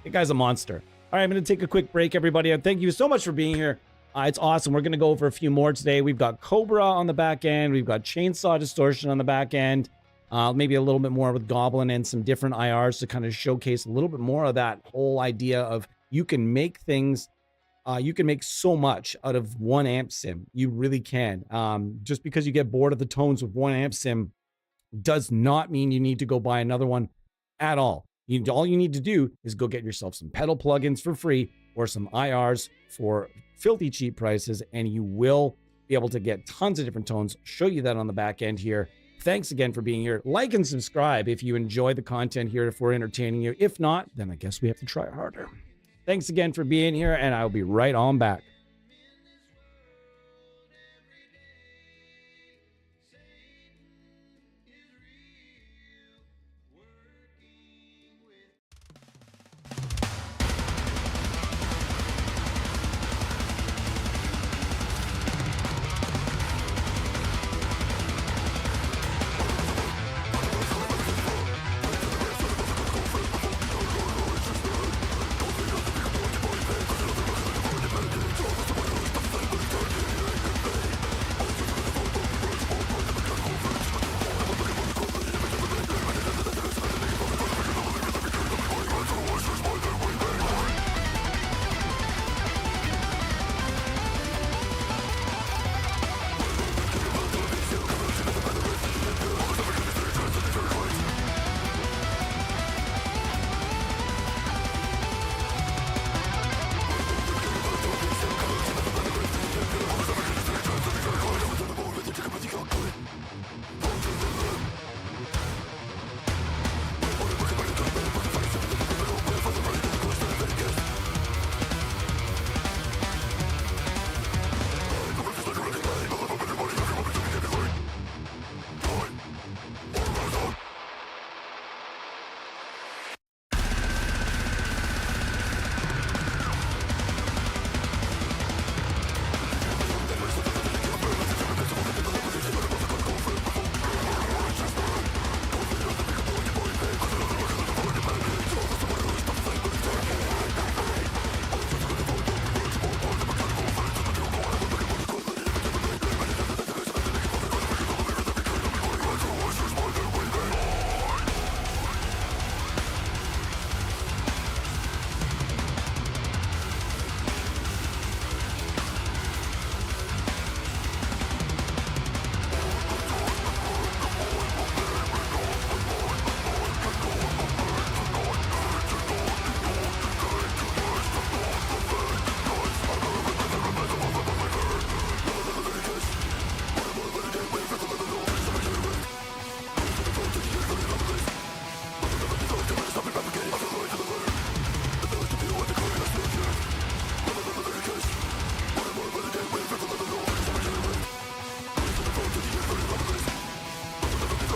That guy's a monster. All right, I'm going to take a quick break, everybody. Thank you so much for being here. It's awesome. We're going to go over a few more today. We've got Cobra on the back end. We've got Chainsaw Distortion on the back end. Maybe a little bit more with Goblin and some different IRs to kind of showcase a little bit more of that whole idea of you can make things, you can make so much out of one amp sim. You really can. Just because you get bored of the tones with one amp sim does not mean you need to go buy another one at all. All you need to do is go get yourself some pedal plugins for free or some IRs for filthy cheap prices, and you will be able to get tons of different tones. Show you that on the back end here. Thanks again for being here. Like and subscribe if you enjoy the content here, if we're entertaining you. If not, then I guess we have to try harder. Thanks again for being here, and I'll be right on back.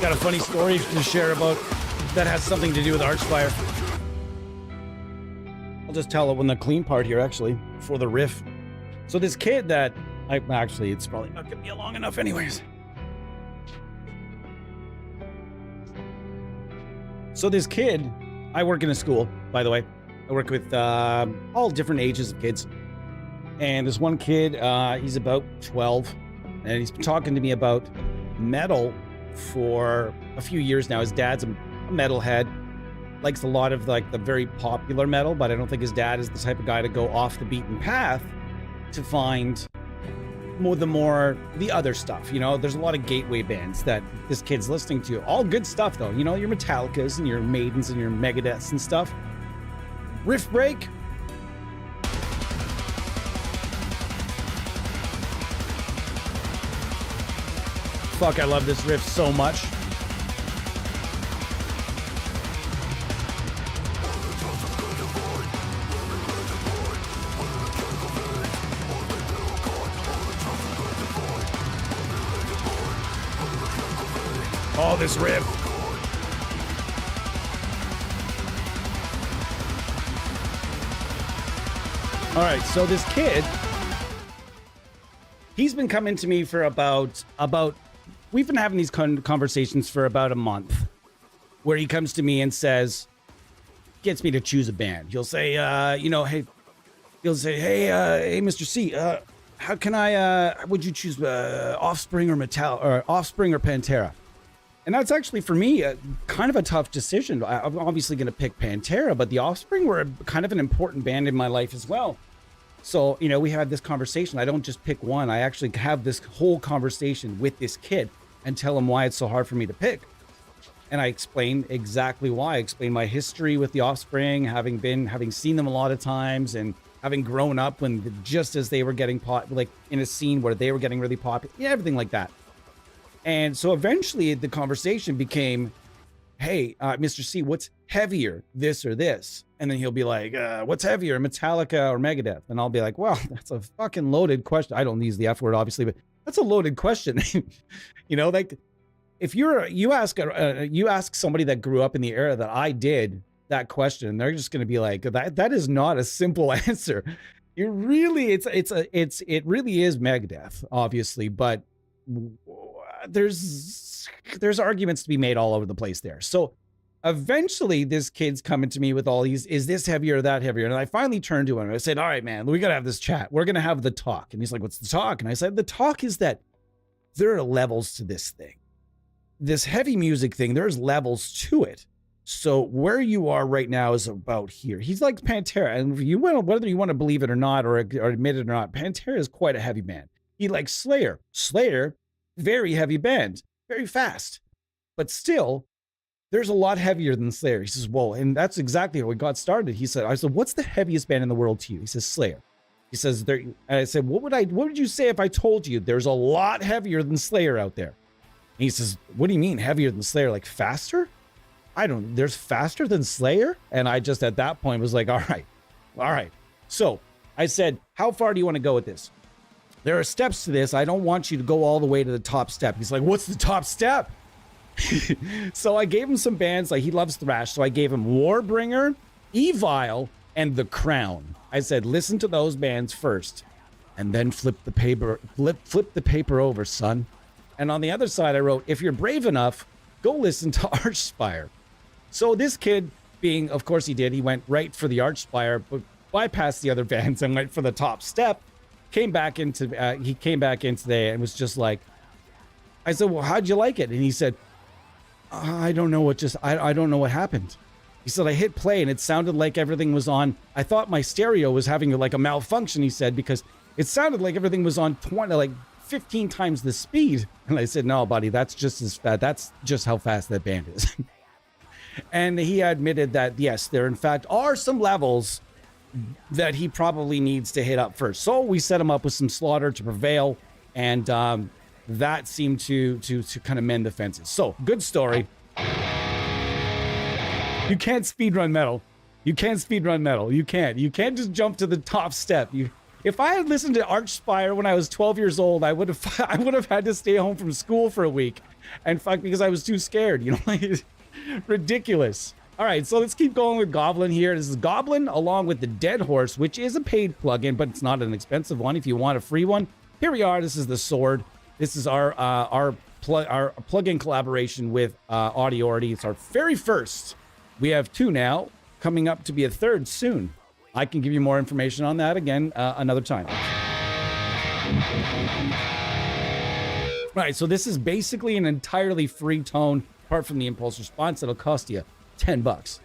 Got a funny story to share about that has something to do with Archspire. I'll just tell it when the clean part here, actually, for the riff. So this kid that actually, it's probably not gonna be long enough anyways. So this kid, I work in a school, by the way. I work with all different ages of kids. And this one kid, he's about 12, and he's been talking to me about metal for a few years now. His dad's a metalhead, likes a lot of like the very popular metal, but I don't think his dad is the type of guy to go off the beaten path to find the other stuff. You know, there's a lot of gateway bands that this kid's listening to. All good stuff though. You know, your Metallicas and your Maidens and your Megadeths and stuff. Riff break. Fuck, I love this riff so much. Oh, this riff. All right, so this kid, he's been coming to me for about we've been having these conversations for about a month, where he comes to me and says, gets me to choose a band. He'll say, hey, Mr. C, how can would you choose Offspring or Offspring or Pantera? And that's actually, for me, kind of a tough decision. I'm obviously going to pick Pantera, but the Offspring were kind of an important band in my life as well. So, you know, we had this conversation. I don't just pick one. I actually have this whole conversation with this kid and tell him why it's so hard for me to pick. And I explain exactly why. I explain my history with the Offspring, having seen them a lot of times and having grown up when just as they were getting like in a scene where they were getting really popular, everything like that. And so eventually the conversation became, hey, Mr. C, what's heavier, this or this? And then he'll be like, what's heavier, Metallica or Megadeth? And I'll be like, well, that's a fucking loaded question. I don't use the F word, obviously, but that's a loaded question. You know, like if you ask somebody that grew up in the era that I did that question, they're just going to be like, that is not a simple answer. It really is Megadeth, obviously, but there's arguments to be made all over the place there. So eventually this kid's coming to me with all these, is this heavier or that heavier? And I finally turned to him and I said, all right, man, we got to have this chat. We're going to have the talk. And he's like, what's the talk? And I said, the talk is that there are levels to this thing. This heavy music thing, there's levels to it. So where you are right now is about here. He's like Pantera. And whether you want to believe it or not, or admit it or not, Pantera is quite a heavy band. He likes Slayer. Slayer, very heavy band, very fast. But still, there's a lot heavier than Slayer. He says, whoa, and that's exactly how we got started. I said, what's the heaviest band in the world to you? He says, Slayer. He says, and I said, what would you say if I told you there's a lot heavier than Slayer out there? And he says, what do you mean heavier than Slayer? Like faster? There's faster than Slayer? And I just at that point was like, all right. So I said, how far do you want to go with this? There are steps to this. I don't want you to go all the way to the top step. He's like, what's the top step? So I gave him some bands. Like, he loves thrash. So I gave him Warbringer, Evil, and The Crown. I said, listen to those bands first, and then flip the paper over, son. And on the other side, I wrote, if you're brave enough, go listen to Archspire. So this kid, being, of course he did, he went right for the Archspire, but bypassed the other bands and went for the top step. He came back in today and was just like, I said, well, how'd you like it? And he said, I don't know I don't know what happened. He said, I hit play and it sounded like everything was on. I thought my stereo was having like a malfunction, he said, because it sounded like everything was on 15 times the speed. And I said, no, buddy, that's just how fast that band is. And he admitted that, yes, there in fact are some levels that he probably needs to hit up first. So we set him up with some Slaughter to Prevail, and that seemed to kind of mend the fences. So, good story. You can't speedrun metal. You can't speedrun metal. You can't just jump to the top step. If I had listened to Archspire when I was 12 years old, I would have had to stay home from school for a week, and fuck, because I was too scared. You know, like, ridiculous. All right, so let's keep going with Goblin here. This is Goblin along with the Dead Horse, which is a paid plugin, but it's not an expensive one. If you want a free one, here we are. This is the Sword. This is our plugin collaboration with Aurora. It's our very first. We have 2 now, coming up to be a 3rd soon. I can give you more information on that again another time. Right, so this is basically an entirely free tone, apart from the impulse response. That'll cost you $10.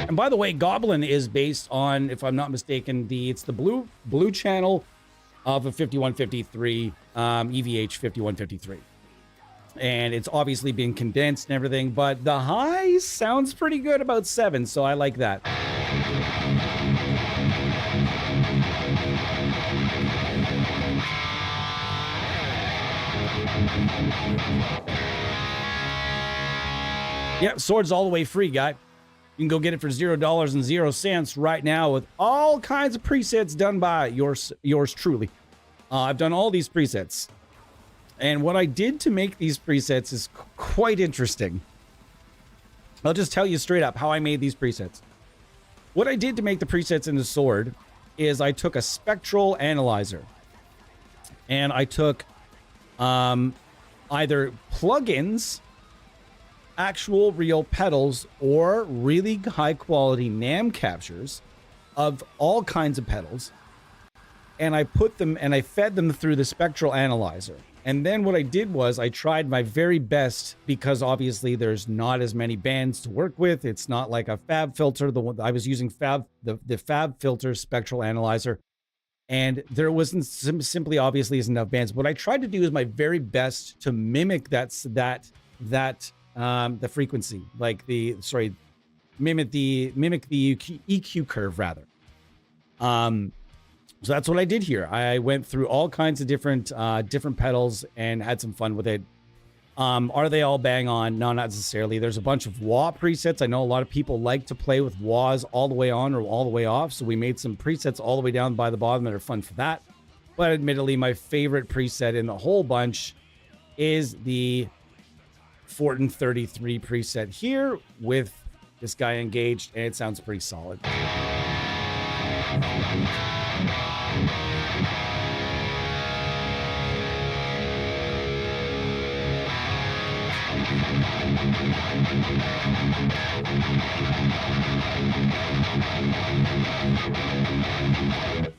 And by the way, Goblin is based on, if I'm not mistaken, it's the blue channel of a 5153 EVH 5153. And it's obviously being condensed and everything, but the high sounds pretty good, about 7, so I like that. Yep, Sword's all the way free, guy. You can go get it for $0 and 0 cents right now with all kinds of presets done by yours truly. I've done all these presets. And what I did to make these presets is quite interesting. I'll just tell you straight up how I made these presets. What I did to make the presets in the Sword is I took a spectral analyzer. And I took either plugins, actual real pedals, or really high quality NAM captures of all kinds of pedals, and I put them and I fed them through the spectral analyzer. And then what I did was I tried my very best, because obviously there's not as many bands to work with. It's not like a Fab filter. The one I was using, the Fab filter spectral analyzer, and there wasn't simply obviously isn't enough bands. What I tried to do is my very best to mimic the frequency, like mimic the EQ curve rather. So that's what I did here. I went through all kinds of different pedals and had some fun with it. Are they all bang on? No, not necessarily. There's a bunch of wah presets. I know a lot of people like to play with wahs all the way on or all the way off, so we made some presets all the way down by the bottom that are fun for that. But admittedly, my favorite preset in the whole bunch is the Fortin 33 preset here with this guy engaged, and it sounds pretty solid.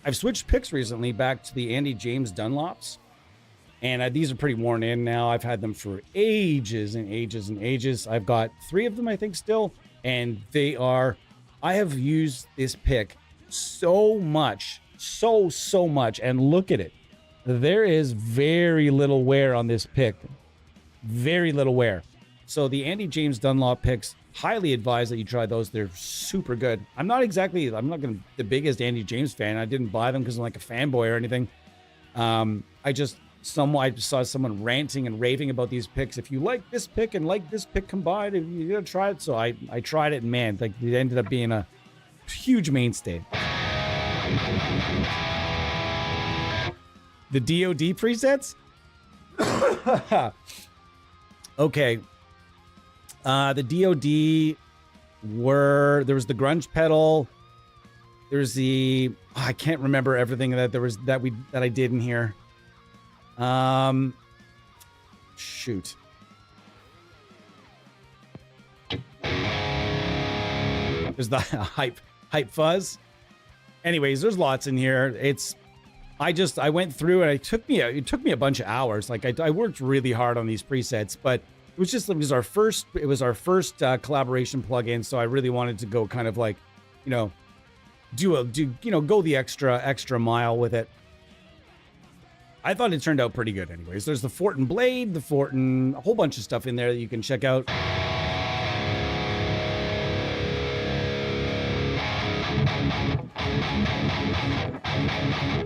I've switched picks recently back to the Andy James Dunlops, and these are pretty worn in now. I've had them for ages and ages and ages. I've got 3 of them, I think, still, and I have used this pick so much, so much, and look at it. There is very little wear on this pick. Very little wear. So the Andy James Dunlop picks, highly advise that you try those. They're super good. I'm not the biggest Andy James fan. I didn't buy them because I'm like a fanboy or anything. I saw someone ranting and raving about these picks. If you like this pick and like this pick combined, you gotta try it. So I tried it, and man, like, it ended up being a huge mainstay. The DoD presets? Okay. The DoD there was the grunge pedal. There's I can't remember everything that I did in here. Shoot. There's the hype fuzz. Anyways, there's lots in here. I went through and it took me a bunch of hours. Like I worked really hard on these presets, but it was our first collaboration plugin, so I really wanted to go kind of like, go the extra mile with it. I thought it turned out pretty good anyways. There's the Fortin blade, the Fortin, a whole bunch of stuff in there that you can check out.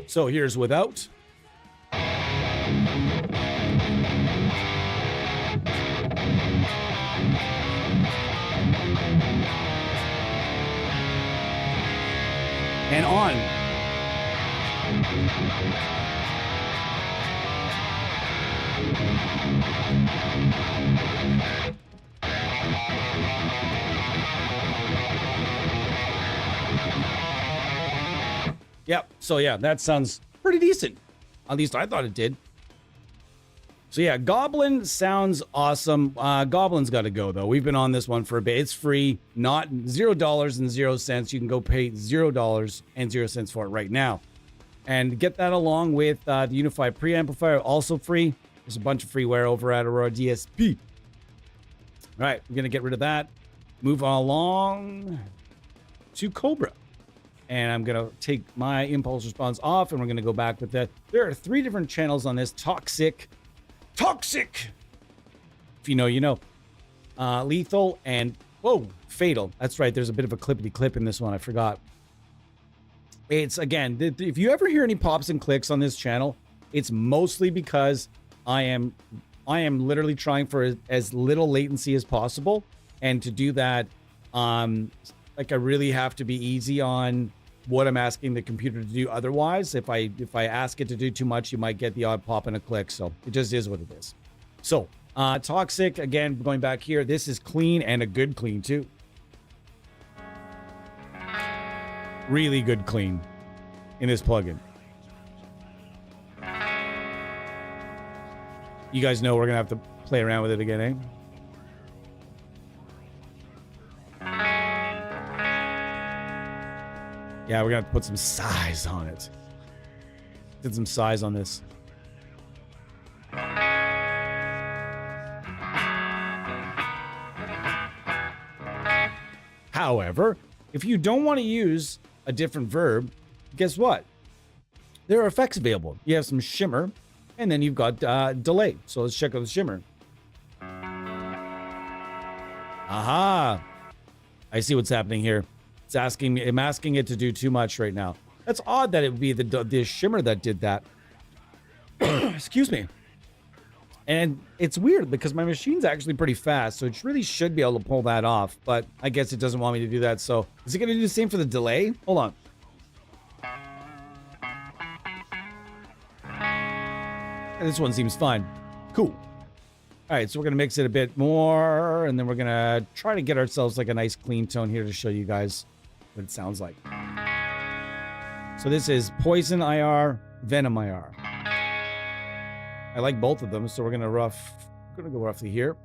So here's without. And on. Yep. So yeah, that sounds pretty decent. At least I thought it did. So yeah, Goblin sounds awesome. Goblin's got to go though. We've been on this one for a bit. It's free, not $0.00. You can go pay $0.00 for it right now, and get that along with the Unified Preamplifier, also free. There's a bunch of freeware over at Aurora DSP. All right, we're gonna get rid of that. Move along to Cobra. And I'm going to take my impulse response off, and we're going to go back with that. There are 3 different channels on this. Toxic. If you know, you know. Lethal and, whoa, fatal. That's right. There's a bit of a clippity clip in this one. I forgot. It's, again, if you ever hear any pops and clicks on this channel, it's mostly because I am literally trying for as little latency as possible. And to do that, like I really have to be easy on what I'm asking the computer to do. Otherwise, if I ask it to do too much, you might get the odd pop and a click. So it just is what it is. So Toxic, again, going back here, this is clean, and a good clean too. Really good clean in this plugin. You guys know we're gonna have to play around with it again, eh? Yeah, we're gonna have to put some size on it. Did some size on this. However, if you don't want to use a different verb, guess what? There are effects available. You have some shimmer, and then you've got delay. So let's check out the shimmer. Aha! I see what's happening here. It's asking me. I'm asking it to do too much right now. That's odd that it would be the shimmer that did that. Excuse me. And it's weird because my machine's actually pretty fast, so it really should be able to pull that off. But I guess it doesn't want me to do that. So is it going to do the same for the delay? Hold on. And this one seems fine. Cool. All right, so we're going to mix it a bit more, and then we're going to try to get ourselves like a nice clean tone here to show you guys what it sounds like. So this is Poison IR, Venom IR. I like both of them, so we're going to go roughly here.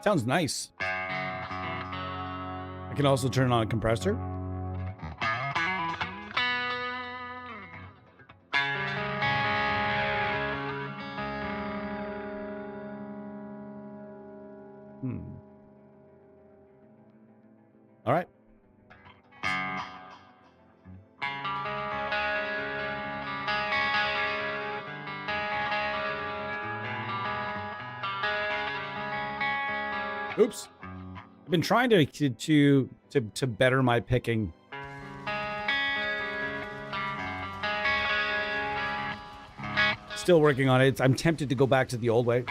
Sounds nice. I can also turn on a compressor. All right. Oops. I've been trying to better my picking. Still working on it. I'm tempted to go back to the old way.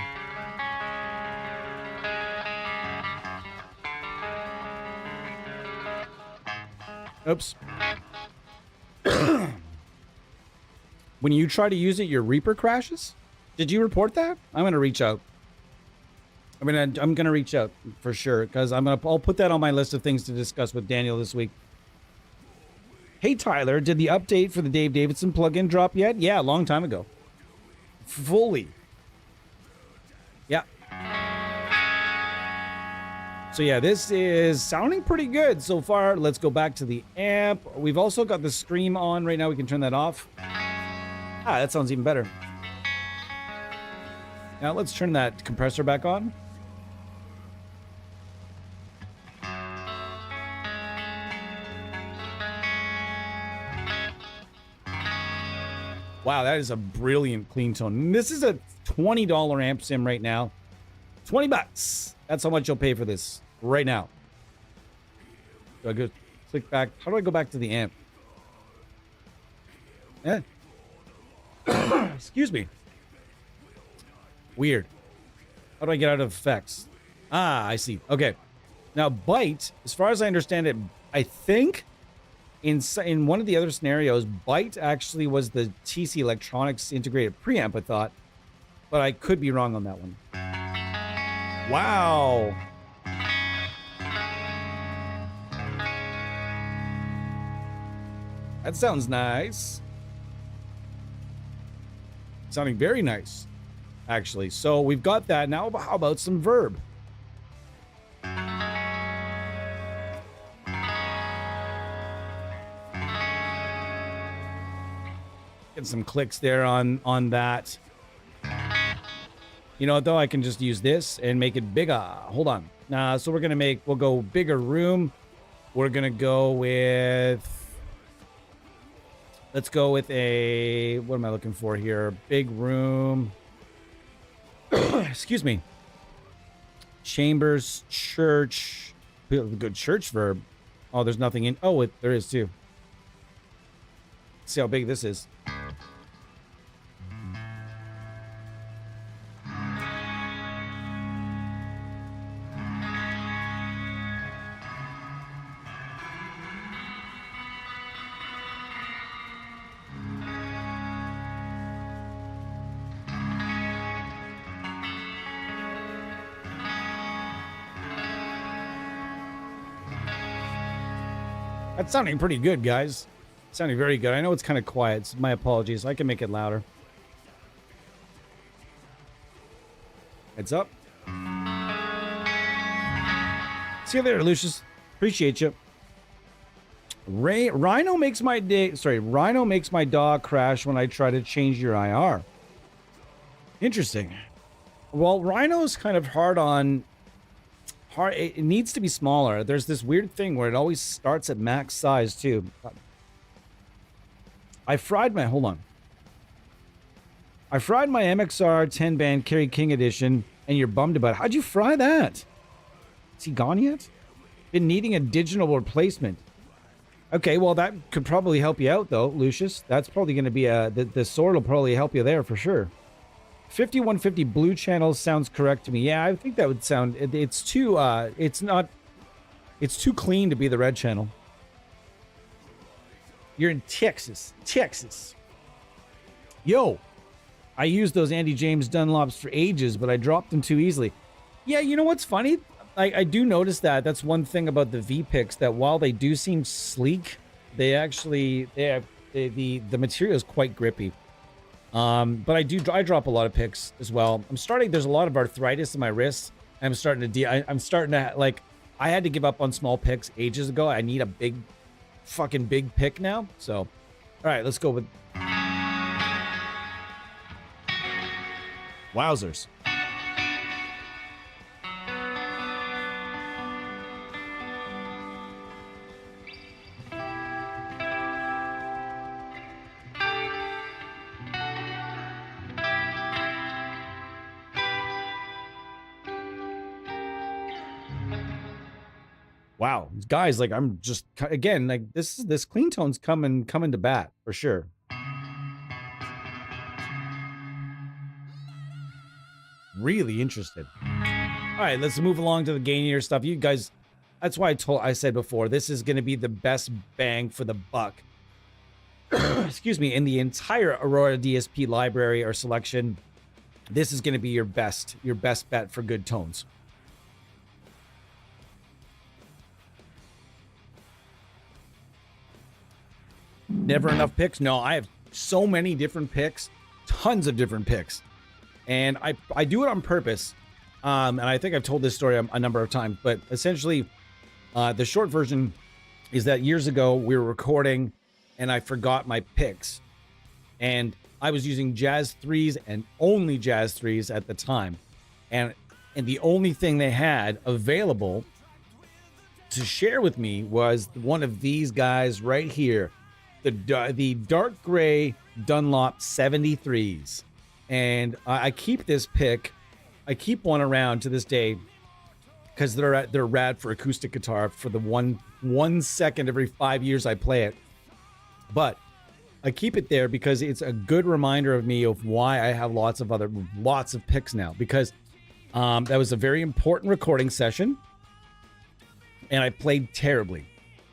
Oops. When you try to use it, your Reaper crashes? Did you report that? I'm going to reach out. I'm gonna reach out for sure, because I'll put that on my list of things to discuss with Daniel this week. Hey Tyler, did the update for the Dave Davidson plugin drop yet? Yeah, a long time ago. Fully. Yeah. So yeah, this is sounding pretty good so far. Let's go back to the amp. We've also got the Scream on right now. We can turn that off. Ah, that sounds even better. Now let's turn that compressor back on. Wow, that is a brilliant clean tone. This is a $20 amp sim right now. 20 bucks. That's how much you'll pay for this right now. Do I go click back? How do I go back to the amp? Eh. Excuse me. Weird. How do I get out of effects? Ah, I see. Okay. Now, Byte, as far as I understand it, I think in one of the other scenarios, Byte actually was the TC Electronics integrated preamp, I thought. But I could be wrong on that one. Wow. That sounds nice. Sounding very nice, actually. So we've got that. Now, how about some verb? Get some clicks there on that. You know what, though? I can just use this and make it bigger. Hold on. So we'll go bigger room. We're going to go with... Let's go with a... What am I looking for here? Big room. Excuse me. Chambers, church. Good church verb. Oh, there's nothing in... Oh, there is too. Let's see how big this is. That's sounding pretty good, guys. Sounding very good. I know it's kind of quiet. So my apologies. I can make it louder. Heads up. See you later, Lucius. Appreciate you. Rhino makes my day. Sorry, Rhino makes my dog crash when I try to change your IR. Interesting. Well, Rhino's kind of hard on. It needs to be smaller. There's this weird thing where it always starts at max size too. I fried my MXR 10 band Kerry King edition, and you're bummed about it. How'd you fry that? Is he gone yet? Been needing a digital replacement. Okay, well that could probably help you out though, Lucius. That's probably going to be the sword will probably help you there for sure. 5150 blue channel sounds correct to me. Yeah, I think that would sound... It's too... It's too clean to be the red channel. You're in Texas. Texas. Yo! I used those Andy James Dunlops for ages, but I dropped them too easily. Yeah, you know what's funny? I do notice that. That's one thing about the V-Picks, that while they do seem sleek, they actually... the material is quite grippy. But I drop a lot of picks as well. There's a lot of arthritis in my wrists. I'm starting to like, I had to give up on small picks ages ago. I need a fucking big pick now. So, all right, let's go with wowzers. Wow, guys, like I'm just again like this clean tone's coming to bat for sure. Really interested. All right, let's move along to the gainier stuff. You guys, that's why I said before, this is going to be the best bang for the buck. Excuse me, in the entire Aurora DSP library or selection, this is going to be your best bet for good tones. Never enough picks? No, I have so many different picks, tons of different picks. And I do it on purpose. And I think I've told this story a number of times, but essentially the short version is that years ago we were recording and I forgot my picks. And I was using Jazz 3s and only Jazz 3s at the time. And the only thing they had available to share with me was one of these guys right here, the dark gray Dunlop 73s. And I keep this pick. I keep one around to this day because they're rad for acoustic guitar for the one second every 5 years I play it. But I keep it there because it's a good reminder of me of why I have lots of picks now, because that was a very important recording session and I played terribly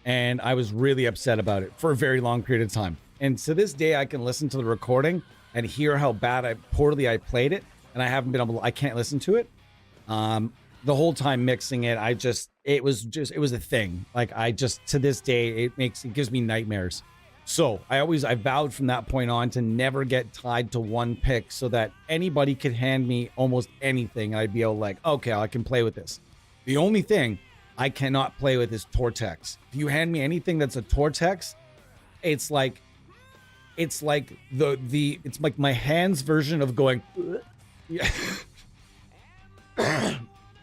and I was really upset about it for a very long period of time. And to this day, I can listen to the recording and hear how poorly I played it, and I can't listen to it. The whole time mixing it, it was a thing. Like to this day, it gives me nightmares. So I vowed from that point on to never get tied to one pick, so that anybody could hand me almost anything and I'd be able okay, I can play with this. The only thing I cannot play with is Tortex. If you hand me anything that's a Tortex, it's like my hand's version of going.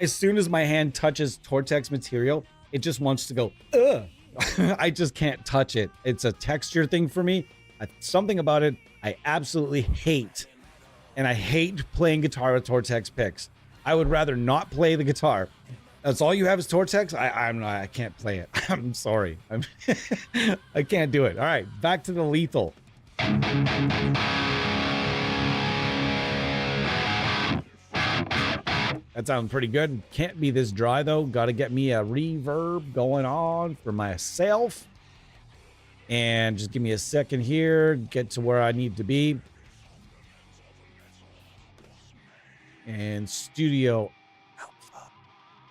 As soon as my hand touches Tortex material, it just wants to go. I just can't touch it. It's a texture thing for me. Something about it I absolutely hate, and I hate playing guitar with Tortex picks. I would rather not play the guitar. That's all you have is Tortex. I can't play it. I'm sorry. I can't do it. All right, back to the lethal. That sounds pretty good. Can't be this dry though. Got to get me a reverb going on for myself. And just give me a second here. Get to where I need to be. And studio alpha.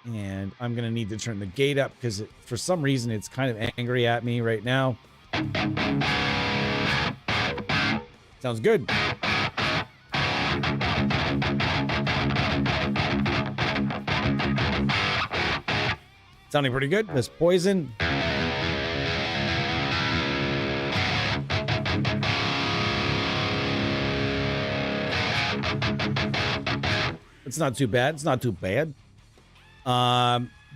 And I'm going to need to turn the gate up because for some reason it's kind of angry at me right now. Sounds good. Sounding pretty good. This Poison. It's not too bad. It's not too bad.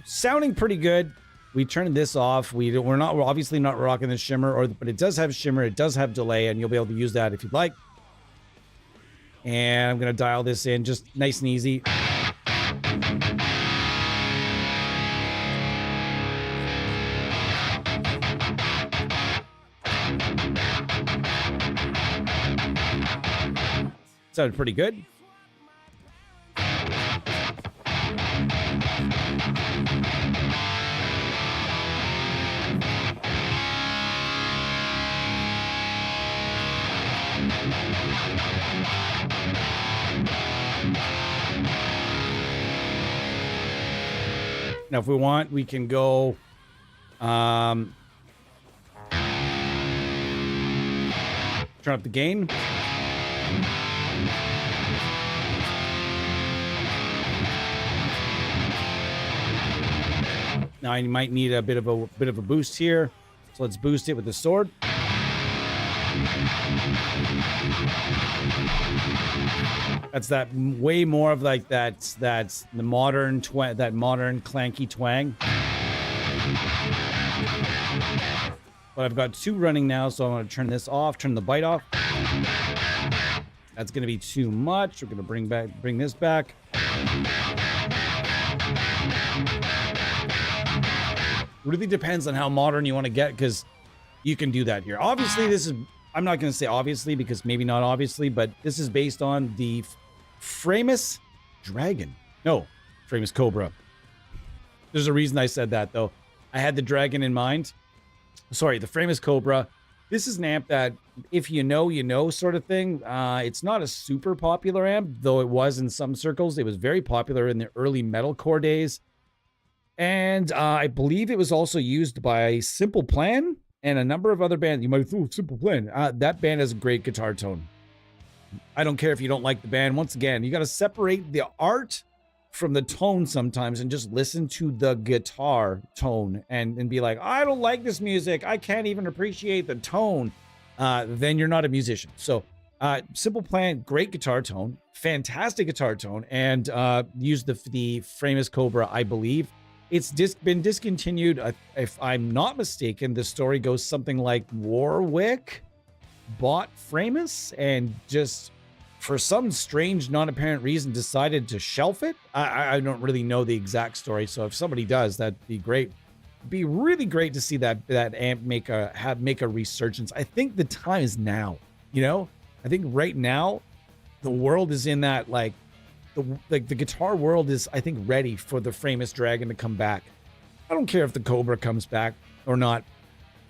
Sounding pretty good. We turned this off. We're obviously not rocking the shimmer, but it does have shimmer. It does have delay, and you'll be able to use that if you'd like. And I'm going to dial this in just nice and easy. Sounded pretty good. Now, if we want, we can go turn up the gain. Now you might need a bit of a boost here, so let's boost it with the sword. That's that way more of like that's the modern clanky twang. But I've got two running now, so I'm going to turn this off, turn the bite off. That's going to be too much. We're going to bring this back. Really depends on how modern you want to get, because you can do that here. Obviously, this is, I'm not going to say obviously because maybe not obviously, but this is based on the Framus Dragon. No, Framus Cobra. There's a reason I said that, though. I had the Dragon in mind. Sorry, the Framus Cobra. This is an amp that, if you know, you know sort of thing. It's not a super popular amp, though it was in some circles. It was very popular in the early metalcore days. And I believe it was also used by Simple Plan and a number of other bands. You might have Simple Plan. That band has a great guitar tone. I don't care if you don't like the band. Once again, you got to separate the art from the tone sometimes and just listen to the guitar tone and be like, I don't like this music. I can't even appreciate the tone. Then you're not a musician. So Simple plan, great guitar tone, fantastic guitar tone, and used the Framus Cobra, I believe. It's been discontinued. If I'm not mistaken, the story goes something like Warwick bought Framus and just, for some strange, non-apparent reason, decided to shelf it. I don't really know the exact story, so if somebody does, that'd be great. It'd be really great to see that amp make a resurgence. I think the time is now. You know, I think right now, the world is in that the guitar world is, I think, ready for the Framus Dragon to come back. I don't care if the Cobra comes back or not,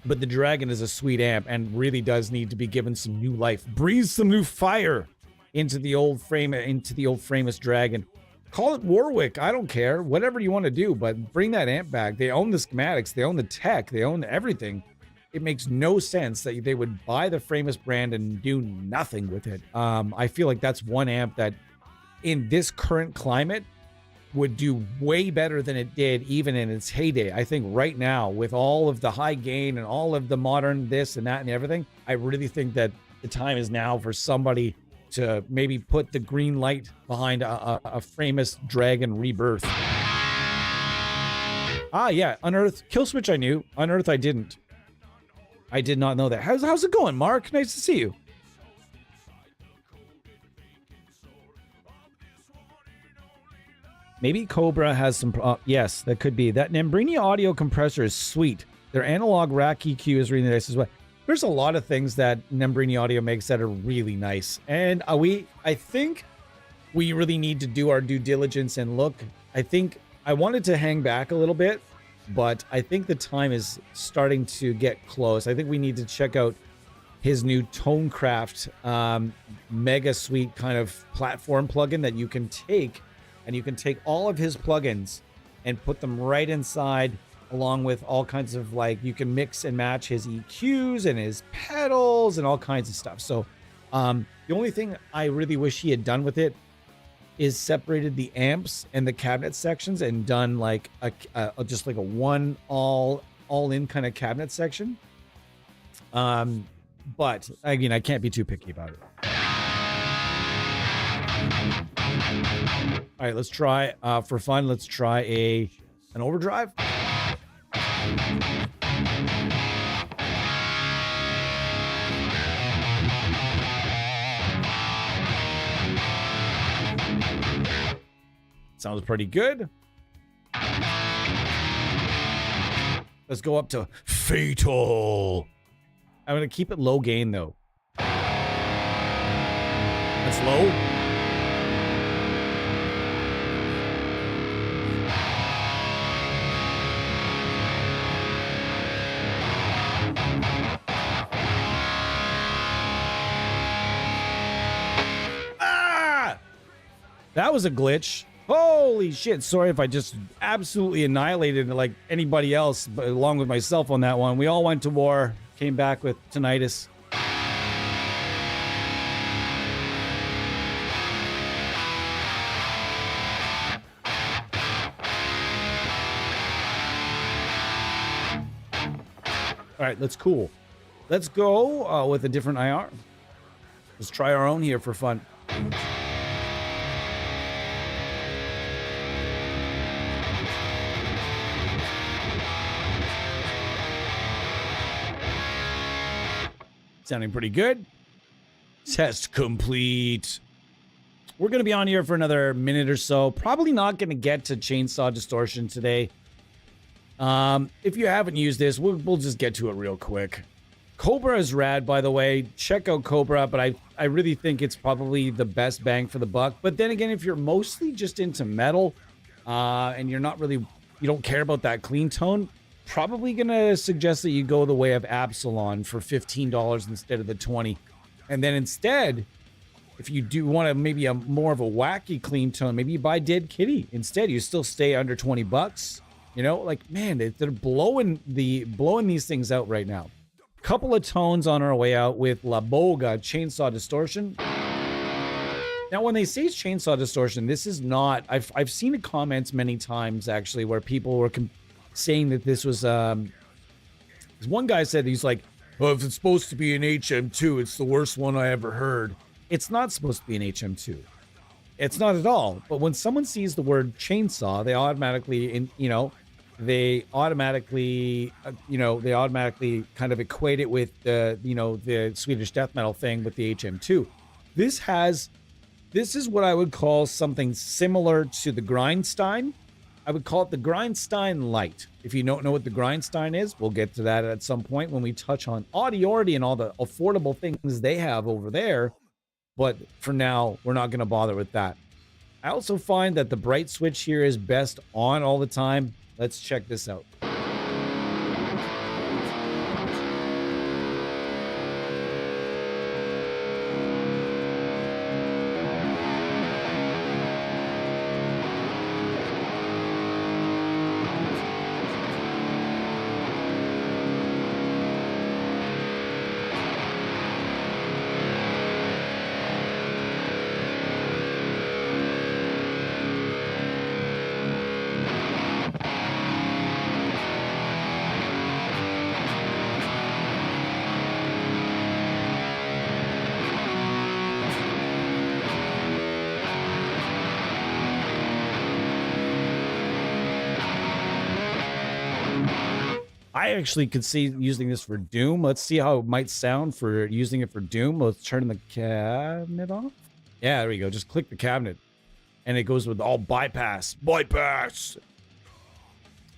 but the Dragon is a sweet amp and really does need to be given some new life. Breathe some new fire into the old Framus Dragon. Call it Warwick, I don't care. Whatever you want to do, but bring that amp back. They own the schematics, they own the tech, they own everything. It makes no sense that they would buy the Framus brand and do nothing with it. I feel like that's one amp that in this current climate would do way better than it did even in its heyday. I think right now, with all of the high gain and all of the modern this and that and everything, I really think that the time is now for somebody to maybe put the green light behind a Framus Dragon rebirth. Ah, yeah, Unearth. Killswitch I knew. Unearth I didn't. I did not know that. How's it going, Mark? Nice to see you. Maybe Cobra has some... yes, that could be. That Nambrini audio compressor is sweet. Their analog rack EQ is really nice as well. There's a lot of things that Nambrini audio makes that are really nice. And I think we really need to do our due diligence and look. I think I wanted to hang back a little bit, but I think the time is starting to get close. I think we need to check out his new Tonecraft mega sweet kind of platform plugin that you can take, and you can take all of his plugins and put them right inside, along with all kinds of, like, you can mix and match his EQs and his pedals and all kinds of stuff. So the only thing I really wish he had done with it is separated the amps and the cabinet sections and done like just like a one all-in kind of cabinet section. But again, I can't be too picky about it. All right, let's try for fun. Let's try an overdrive. Sounds pretty good. Let's go up to fatal. I'm going to keep it low gain, though. That's low. Ah! That was a glitch. Holy shit. Sorry if I just absolutely annihilated like anybody else, but along with myself on that one. We all went to war, came back with tinnitus. All right, let's cool. Let's go with a different IR. Let's try our own here for fun. Sounding pretty good. Test complete. We're going to be on here for another minute or so. Probably not going to get to chainsaw distortion today. If you haven't used this, we'll just get to it real quick. Cobra is rad, by the way. Check out Cobra, but I really think it's probably the best bang for the buck. But then again, if you're mostly just into metal, and you're not really, you don't care about that clean tone, probably gonna suggest that you go the way of Absalon for $15 instead of the $20. And then instead, if you do want to maybe a more of a wacky clean tone, maybe you buy Dead Kitty instead. You still stay under $20. You know, like, man, they're blowing these things out right now. Couple of tones on our way out with La Boga Chainsaw Distortion. Now, when they say it's chainsaw distortion, this is not. I've seen the comments many times actually where people were saying that this was. One guy said, he's like, "Oh, if it's supposed to be an HM2, it's the worst one I ever heard." It's not supposed to be an HM2. It's not at all. But when someone sees the word chainsaw, they automatically, they automatically kind of equate it with the Swedish death metal thing with the HM2. This is what I would call something similar to the Grindstein. I would call it the Grindstein Light. If you don't know what the Grindstein is, we'll get to that at some point when we touch on Audiority and all the affordable things they have over there. But for now, we're not going to bother with that. I also find that the bright switch here is best on all the time. Let's check this out. I actually could see using this for Doom. Let's see how it might sound for using it for Doom. Let's turn the cabinet off. Yeah, there we go. Just click the cabinet. And it goes with all bypass. Bypass!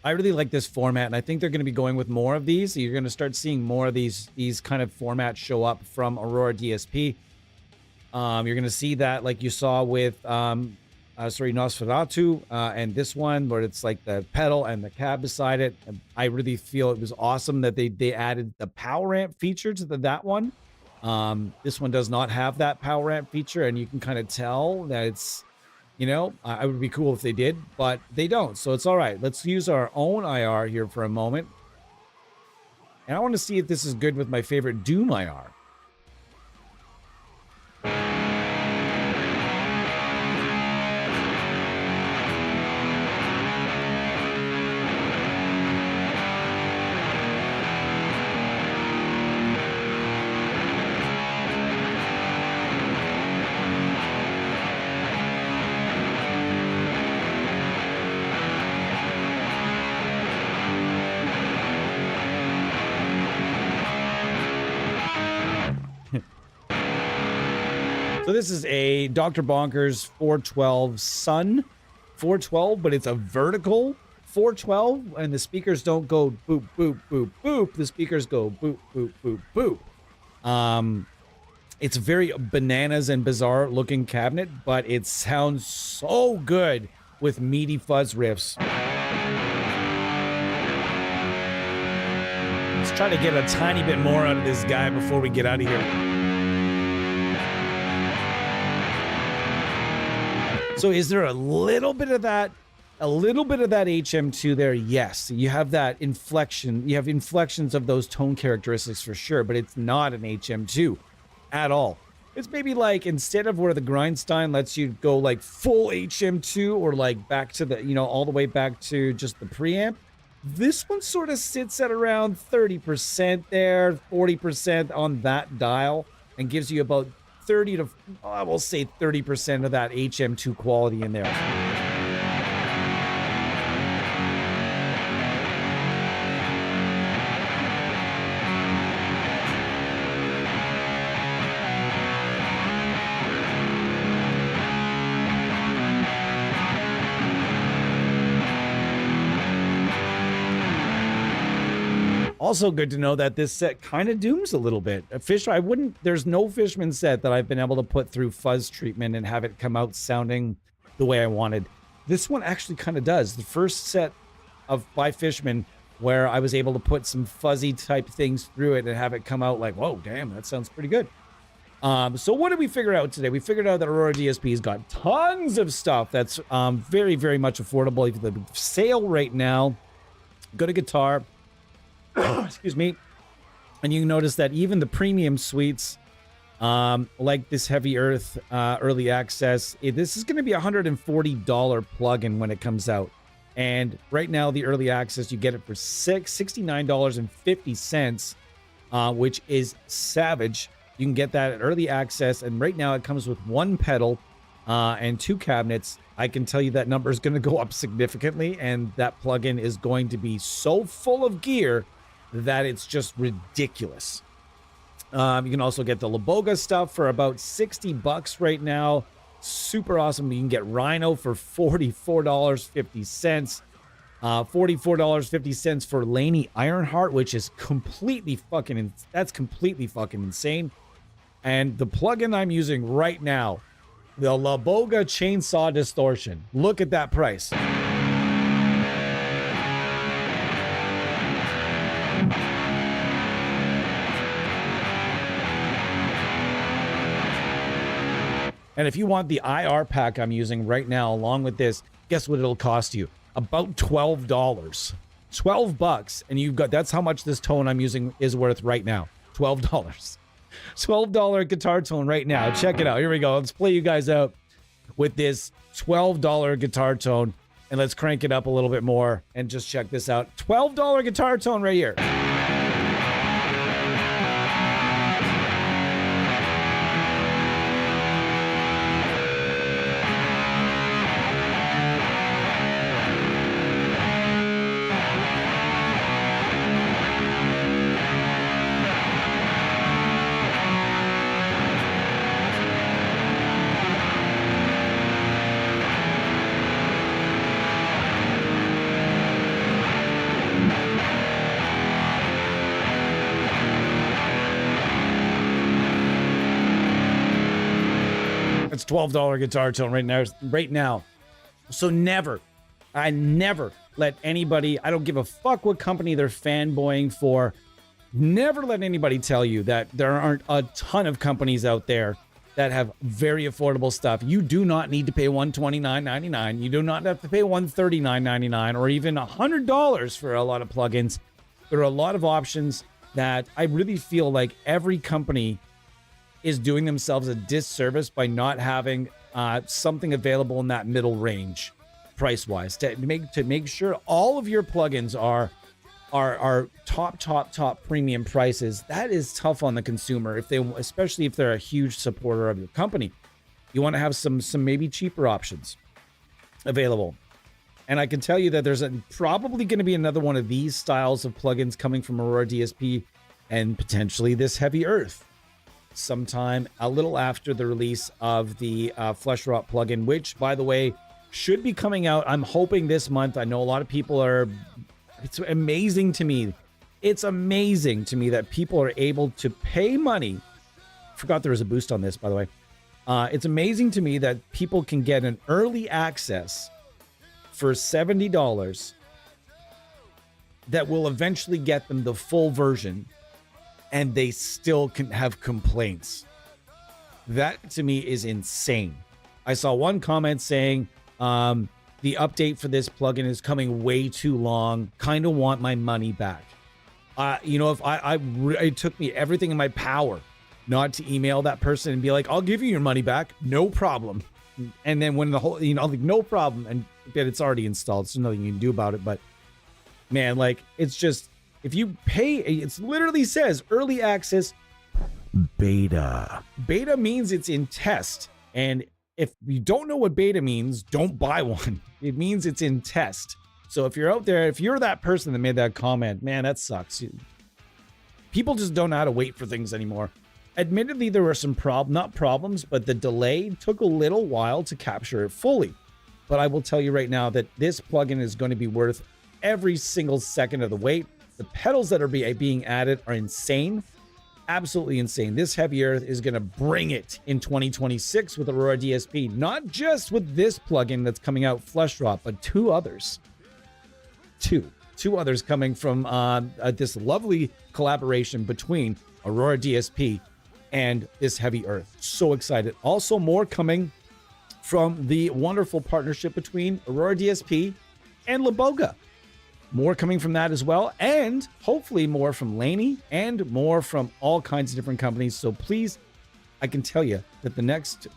I really like this format, and I think they're going to be going with more of these. You're going to start seeing more of these kind of formats show up from Aurora DSP. You're going to see that like you saw with Nosferatu, and this one where it's like the pedal and the cab beside it. And I really feel it was awesome that they added the power amp feature to that one. This one does not have that power amp feature, and you can kind of tell that it's, I would be cool if they did, but they don't, so it's all right. Let's use our own IR here for a moment. And I want to see if this is good with my favorite Doom IR. So this is a Dr. Bonkers 412 Sun 412, but it's a vertical 412, and the speakers don't go boop, boop, boop, boop. The speakers go boop, boop, boop, boop. It's a very bananas and bizarre looking cabinet, but it sounds so good with meaty fuzz riffs. Let's try to get a tiny bit more out of this guy before we get out of here. So is there a little bit of that HM2 there? Yes. You have that inflection. You have inflections of those tone characteristics for sure, but it's not an HM2 at all. It's maybe like instead of where the Grindstein lets you go like full HM2 or like back to the, all the way back to just the preamp, this one sort of sits at around 30% there, 40% on that dial, and gives you about 30 to, I will say 30% of that HM2 quality in there. Also good to know that this set kind of dooms a little bit. There's no Fishman set that I've been able to put through fuzz treatment and have it come out sounding the way I wanted. This one actually kind of does. The first set by Fishman where I was able to put some fuzzy type things through it and have it come out like, whoa, damn, that sounds pretty good. So what did we figure out today? We figured out that Aurora DSP's got tons of stuff that's very, very much affordable. If the sale right now, go to Guitar, excuse me, and you notice that even the premium suites, like this Heavy Earth early access, this is going to be $140 plugin when it comes out. And right now, the early access, you get it for $69.50, which is savage. You can get that at early access, and right now it comes with 1 pedal and 2 cabinets. I can tell you that number is going to go up significantly, and that plugin is going to be so full of gear that it's just ridiculous. You can also get the Laboga stuff for about 60 bucks right now. Super awesome. You can get Rhino for $44.50. $44.50 for Laney Ironheart, which is completely fucking insane. And the plugin I'm using right now, the Laboga Chainsaw Distortion. Look at that price. And if you want the IR pack I'm using right now along with this, guess what it'll cost you? About $12. 12 bucks, and you've got, that's how much this tone I'm using is worth right now. $12. $12 guitar tone right now. Check it out. Here we go. Let's play you guys out with this $12 guitar tone, and let's crank it up a little bit more and just check this out. $12 guitar tone right here. It's $12 guitar tone right now. So I never let anybody, I don't give a fuck what company they're fanboying for. Never let anybody tell you that there aren't a ton of companies out there that have very affordable stuff. You do not need to pay $129.99. You do not have to pay $139.99 or even $100 for a lot of plugins. There are a lot of options that I really feel like every company is doing themselves a disservice by not having something available in that middle range price-wise to make sure all of your plugins are top premium prices. That is tough on the consumer, especially if they're a huge supporter of your company. You want to have some maybe cheaper options available. And I can tell you that there's probably going to be another one of these styles of plugins coming from Aurora DSP, and potentially this Heavy Earth sometime a little after the release of the Flesh Rot plugin, which, by the way, should be coming out, I'm hoping, this month. I know a lot of people are. It's amazing to me. It's amazing to me that people are able to pay money. Forgot there was a boost on this, by the way. It's amazing to me that people can get an early access for $70 that will eventually get them the full version, and they still can have complaints. That to me is insane. I saw one comment saying, the update for this plugin is coming way too long. Kind of want my money back. You know, if it took me everything in my power not to email that person and be like, I'll give you your money back, no problem. And then when the whole, like, no problem, and that it's already installed, so nothing you can do about it. But man, like, it's just, if you pay, it literally says early access beta. Beta means it's in test. And if you don't know what beta means, don't buy one. It means it's in test. So if you're out there, if you're that person that made that comment, man, that sucks. People just don't know how to wait for things anymore. Admittedly, there were some not problems, but the delay took a little while to capture it fully. But I will tell you right now that this plugin is going to be worth every single second of the wait. The pedals that are being added are insane. Absolutely insane. This Heavy Earth is going to bring it in 2026 with Aurora DSP. Not just with this plugin that's coming out, Flesh Rot, but 2 others. Two others coming from this lovely collaboration between Aurora DSP and this Heavy Earth. So excited. Also more coming from the wonderful partnership between Aurora DSP and Laboga. More coming from that as well, and hopefully more from Laney and more from all kinds of different companies. So please, I can tell you that the next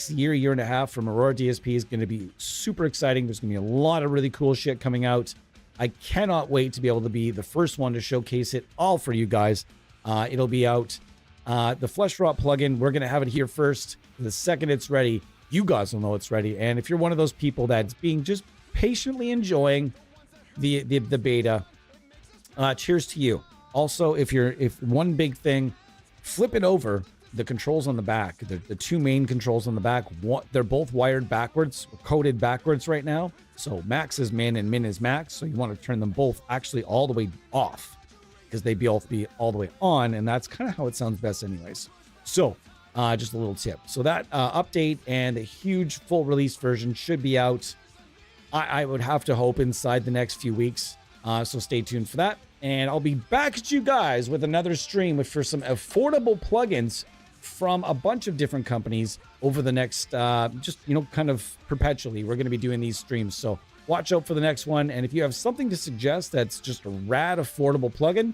year and a half from Aurora DSP is going to be super exciting. There's going to be a lot of really cool shit coming out. I cannot wait to be able to be the first one to showcase it all for you guys. It'll be out The Flesh Rot plugin, we're going to have it here first. The second it's ready, you guys will know it's ready. And if you're one of those people that's being just patiently enjoying the beta, cheers to you. Also, if one big thing, flip it over. The controls on the back, the two main controls on the back, they're both wired backwards, coded backwards right now. So max is min and min is max. So you want to turn them both actually all the way off, because they both be all the way on, and that's kind of how it sounds best anyways. So just a little tip. So that update and a huge full release version should be out, I would have to hope, inside the next few weeks. So stay tuned for that. And I'll be back at you guys with another stream for some affordable plugins from a bunch of different companies over the next, kind of perpetually. We're going to be doing these streams. So watch out for the next one. And if you have something to suggest that's just a rad affordable plugin,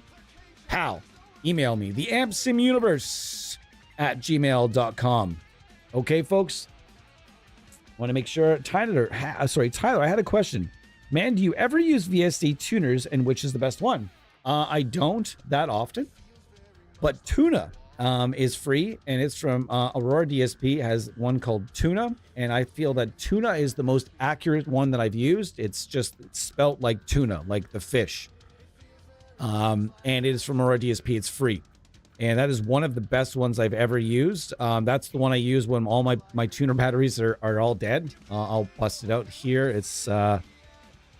email me, theampsimuniverse@gmail.com. Okay, folks? Want to make sure. Tyler, I had a question. Man, do you ever use VST tuners, and which is the best one? I don't that often, but Tuna is free, and it's from Aurora DSP, has one called Tuna, and I feel that Tuna is the most accurate one that I've used. It's spelt like tuna, like the fish. And it is from Aurora DSP. It's free, and that is one of the best ones I've ever used. That's the one I use when all my tuner batteries are all dead. I'll bust it out here.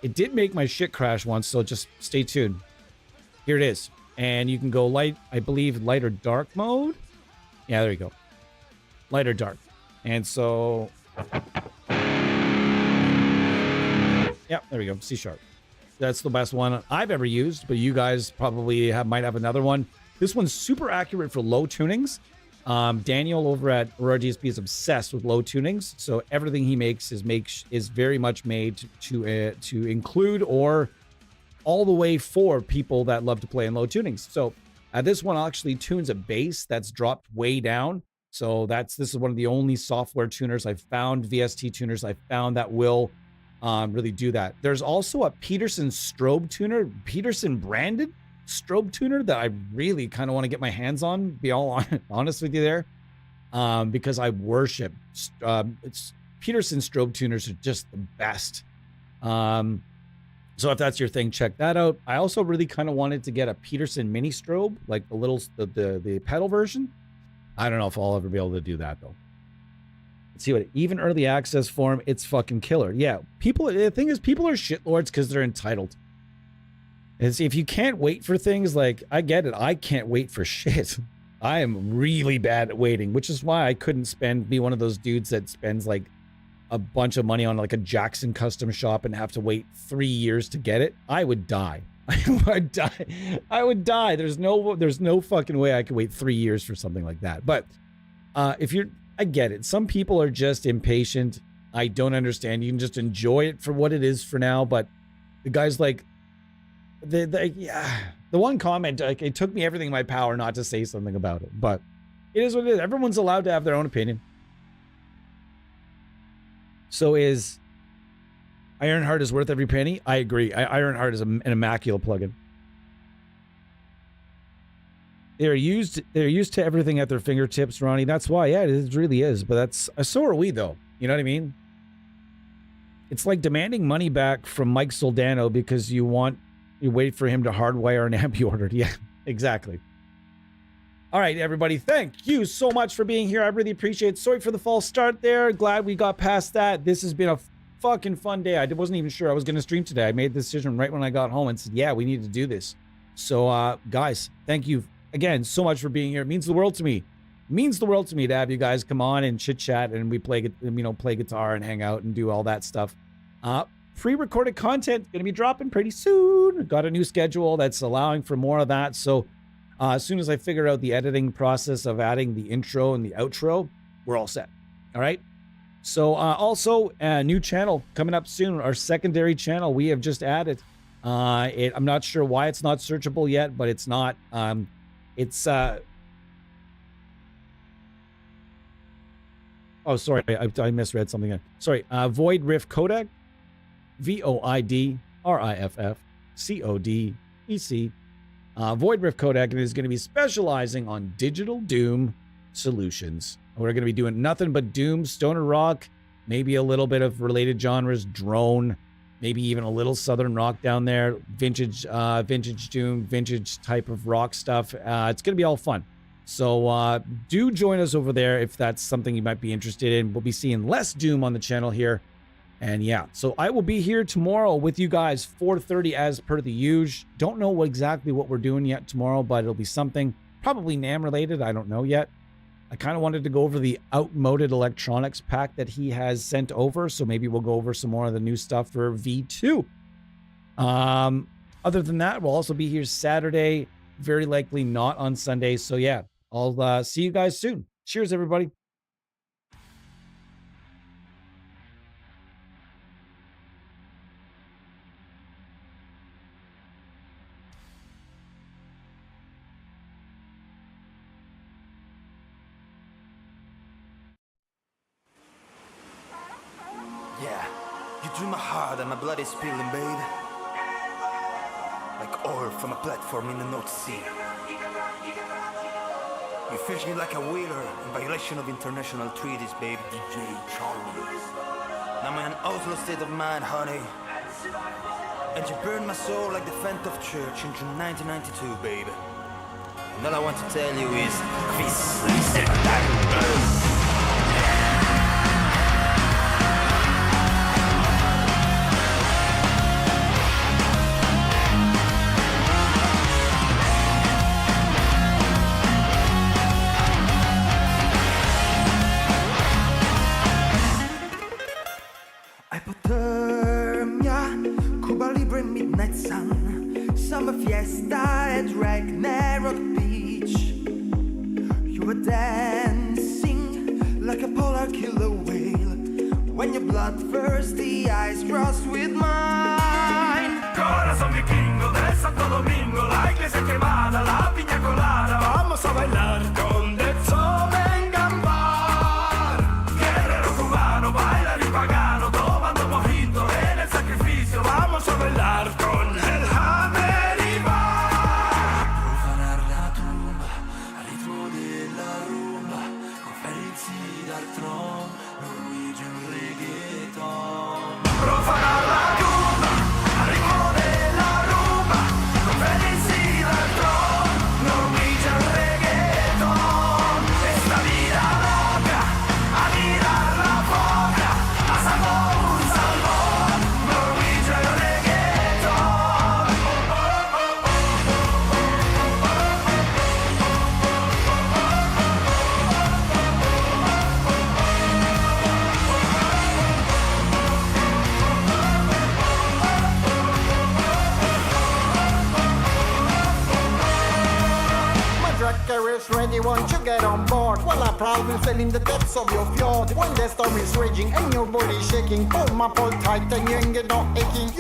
It did make my shit crash once, so just stay tuned. Here it is. And you can go light, I believe, light or dark mode. Yeah, there you go. Light or dark. And so, yeah, there we go. C#. That's the best one I've ever used, but you guys probably might have another one. This one's super accurate for low tunings. Daniel over at Aurora DSP is obsessed with low tunings, so everything he makes is very much made to include or all the way for people that love to play in low tunings. So this one actually tunes a bass that's dropped way down. So this is one of the only software tuners I've found, VST tuners I've found that will really do that. There's also a Peterson strobe tuner, Peterson branded strobe tuner, that I really kind of want to get my hands on, be all honest with you there, because I worship Peterson strobe tuners are just the best. So if that's your thing, check that out. I also really kind of wanted to get a Peterson mini strobe, like the pedal version. I don't know if I'll ever be able to do that though. Let's see what even early access form, it's fucking killer. Yeah, the thing is, people are shitlords because they're entitled. And see, if you can't wait for things, like, I get it. I can't wait for shit. I am really bad at waiting, which is why I couldn't be one of those dudes that spends like a bunch of money on like a Jackson custom shop and have to wait 3 years to get it. I would die. I would die. There's no fucking way I could wait 3 years for something like that. But I get it. Some people are just impatient. I don't understand. You can just enjoy it for what it is for now. But the guys like, the one comment, like, it took me everything in my power not to say something about it. But it is what it is. Everyone's allowed to have their own opinion. So is Ironheart is worth every penny? I agree. Ironheart is an immaculate plugin. They're used to everything at their fingertips, Ronnie. That's why, yeah, it really is. But so are we, though. You know what I mean? It's like demanding money back from Mike Soldano because you wait for him to hardwire an amp you ordered. Yeah, exactly. All right, everybody, thank you so much for being here. I really appreciate it. Sorry for the false start there. Glad we got past that. This has been a fucking fun day. I wasn't even sure I was going to stream today. I made the decision right when I got home and said, yeah, we need to do this. So, guys, thank you again so much for being here. It means the world to me. It means the world to me to have you guys come on and chit-chat, and we play guitar and hang out and do all that stuff. Pre-recorded content going to be dropping pretty soon. Got a new schedule that's allowing for more of that. So as soon as I figure out the editing process of adding the intro and the outro, we're all set. All right. So also a new channel coming up soon. Our secondary channel we have just added. I'm not sure why it's not searchable yet, but it's not. Oh, sorry. I misread something. Sorry. Void Riff Codec. VoidRiffCodec. Void Rift codec, and is going to be specializing on digital Doom solutions. We're going to be doing nothing but Doom, Stoner Rock, maybe a little bit of related genres, drone, maybe even a little Southern rock down there, vintage Doom, vintage type of rock stuff. It's going to be all fun. So do join us over there if that's something you might be interested in. We'll be seeing less Doom on the channel here. And yeah, so I will be here tomorrow with you guys, 4:30 as per the usual. Don't know exactly what we're doing yet tomorrow, but it'll be something probably NAMM related. I don't know yet. I kind of wanted to go over the outmoded electronics pack that he has sent over. So maybe we'll go over some more of the new stuff for V2. Other than that, we'll also be here Saturday, very likely not on Sunday. So yeah, I'll see you guys soon. Cheers, everybody. Yeah, you drew my heart and my blood is spilling, babe. Like oil from a platform in the North Sea. You fish me like a whaler in violation of international treaties, babe. DJ Charlie. Now I'm in an outlaw state of mind, honey. And you burned my soul like the Phantom of Church in June 1992, babe. And all I want to tell you is, midnight sun, summer fiesta at Ragnarok Beach. You were dancing like a polar killer whale when your bloodthirsty eyes crossed with mine. Corazón vikingo de Santo Domingo, la iglesia quemada, la piña colada, vamos a bailar con de Gambar. Guerrero cubano, bailar y pagano, tomando mojito en el sacrificio, vamos a bailar con el hammer y bar. Profanar la tumba, al ritmo della rumba, conferenzi dal tron, Norwegian reggaeton. Profanar la tumba, al ritmo della rumba, conferenzi dal tron, Norwegian reggaeton. Esta vida loca, a mirar la foca, pasando un salmón, Norwegian reggaeton. My tracker is ready, won't you get on board? Well, I proudly sail in the depths of your fjord. When the storm is raging and your body shaking, hold my pole tight and you ain't get no aching.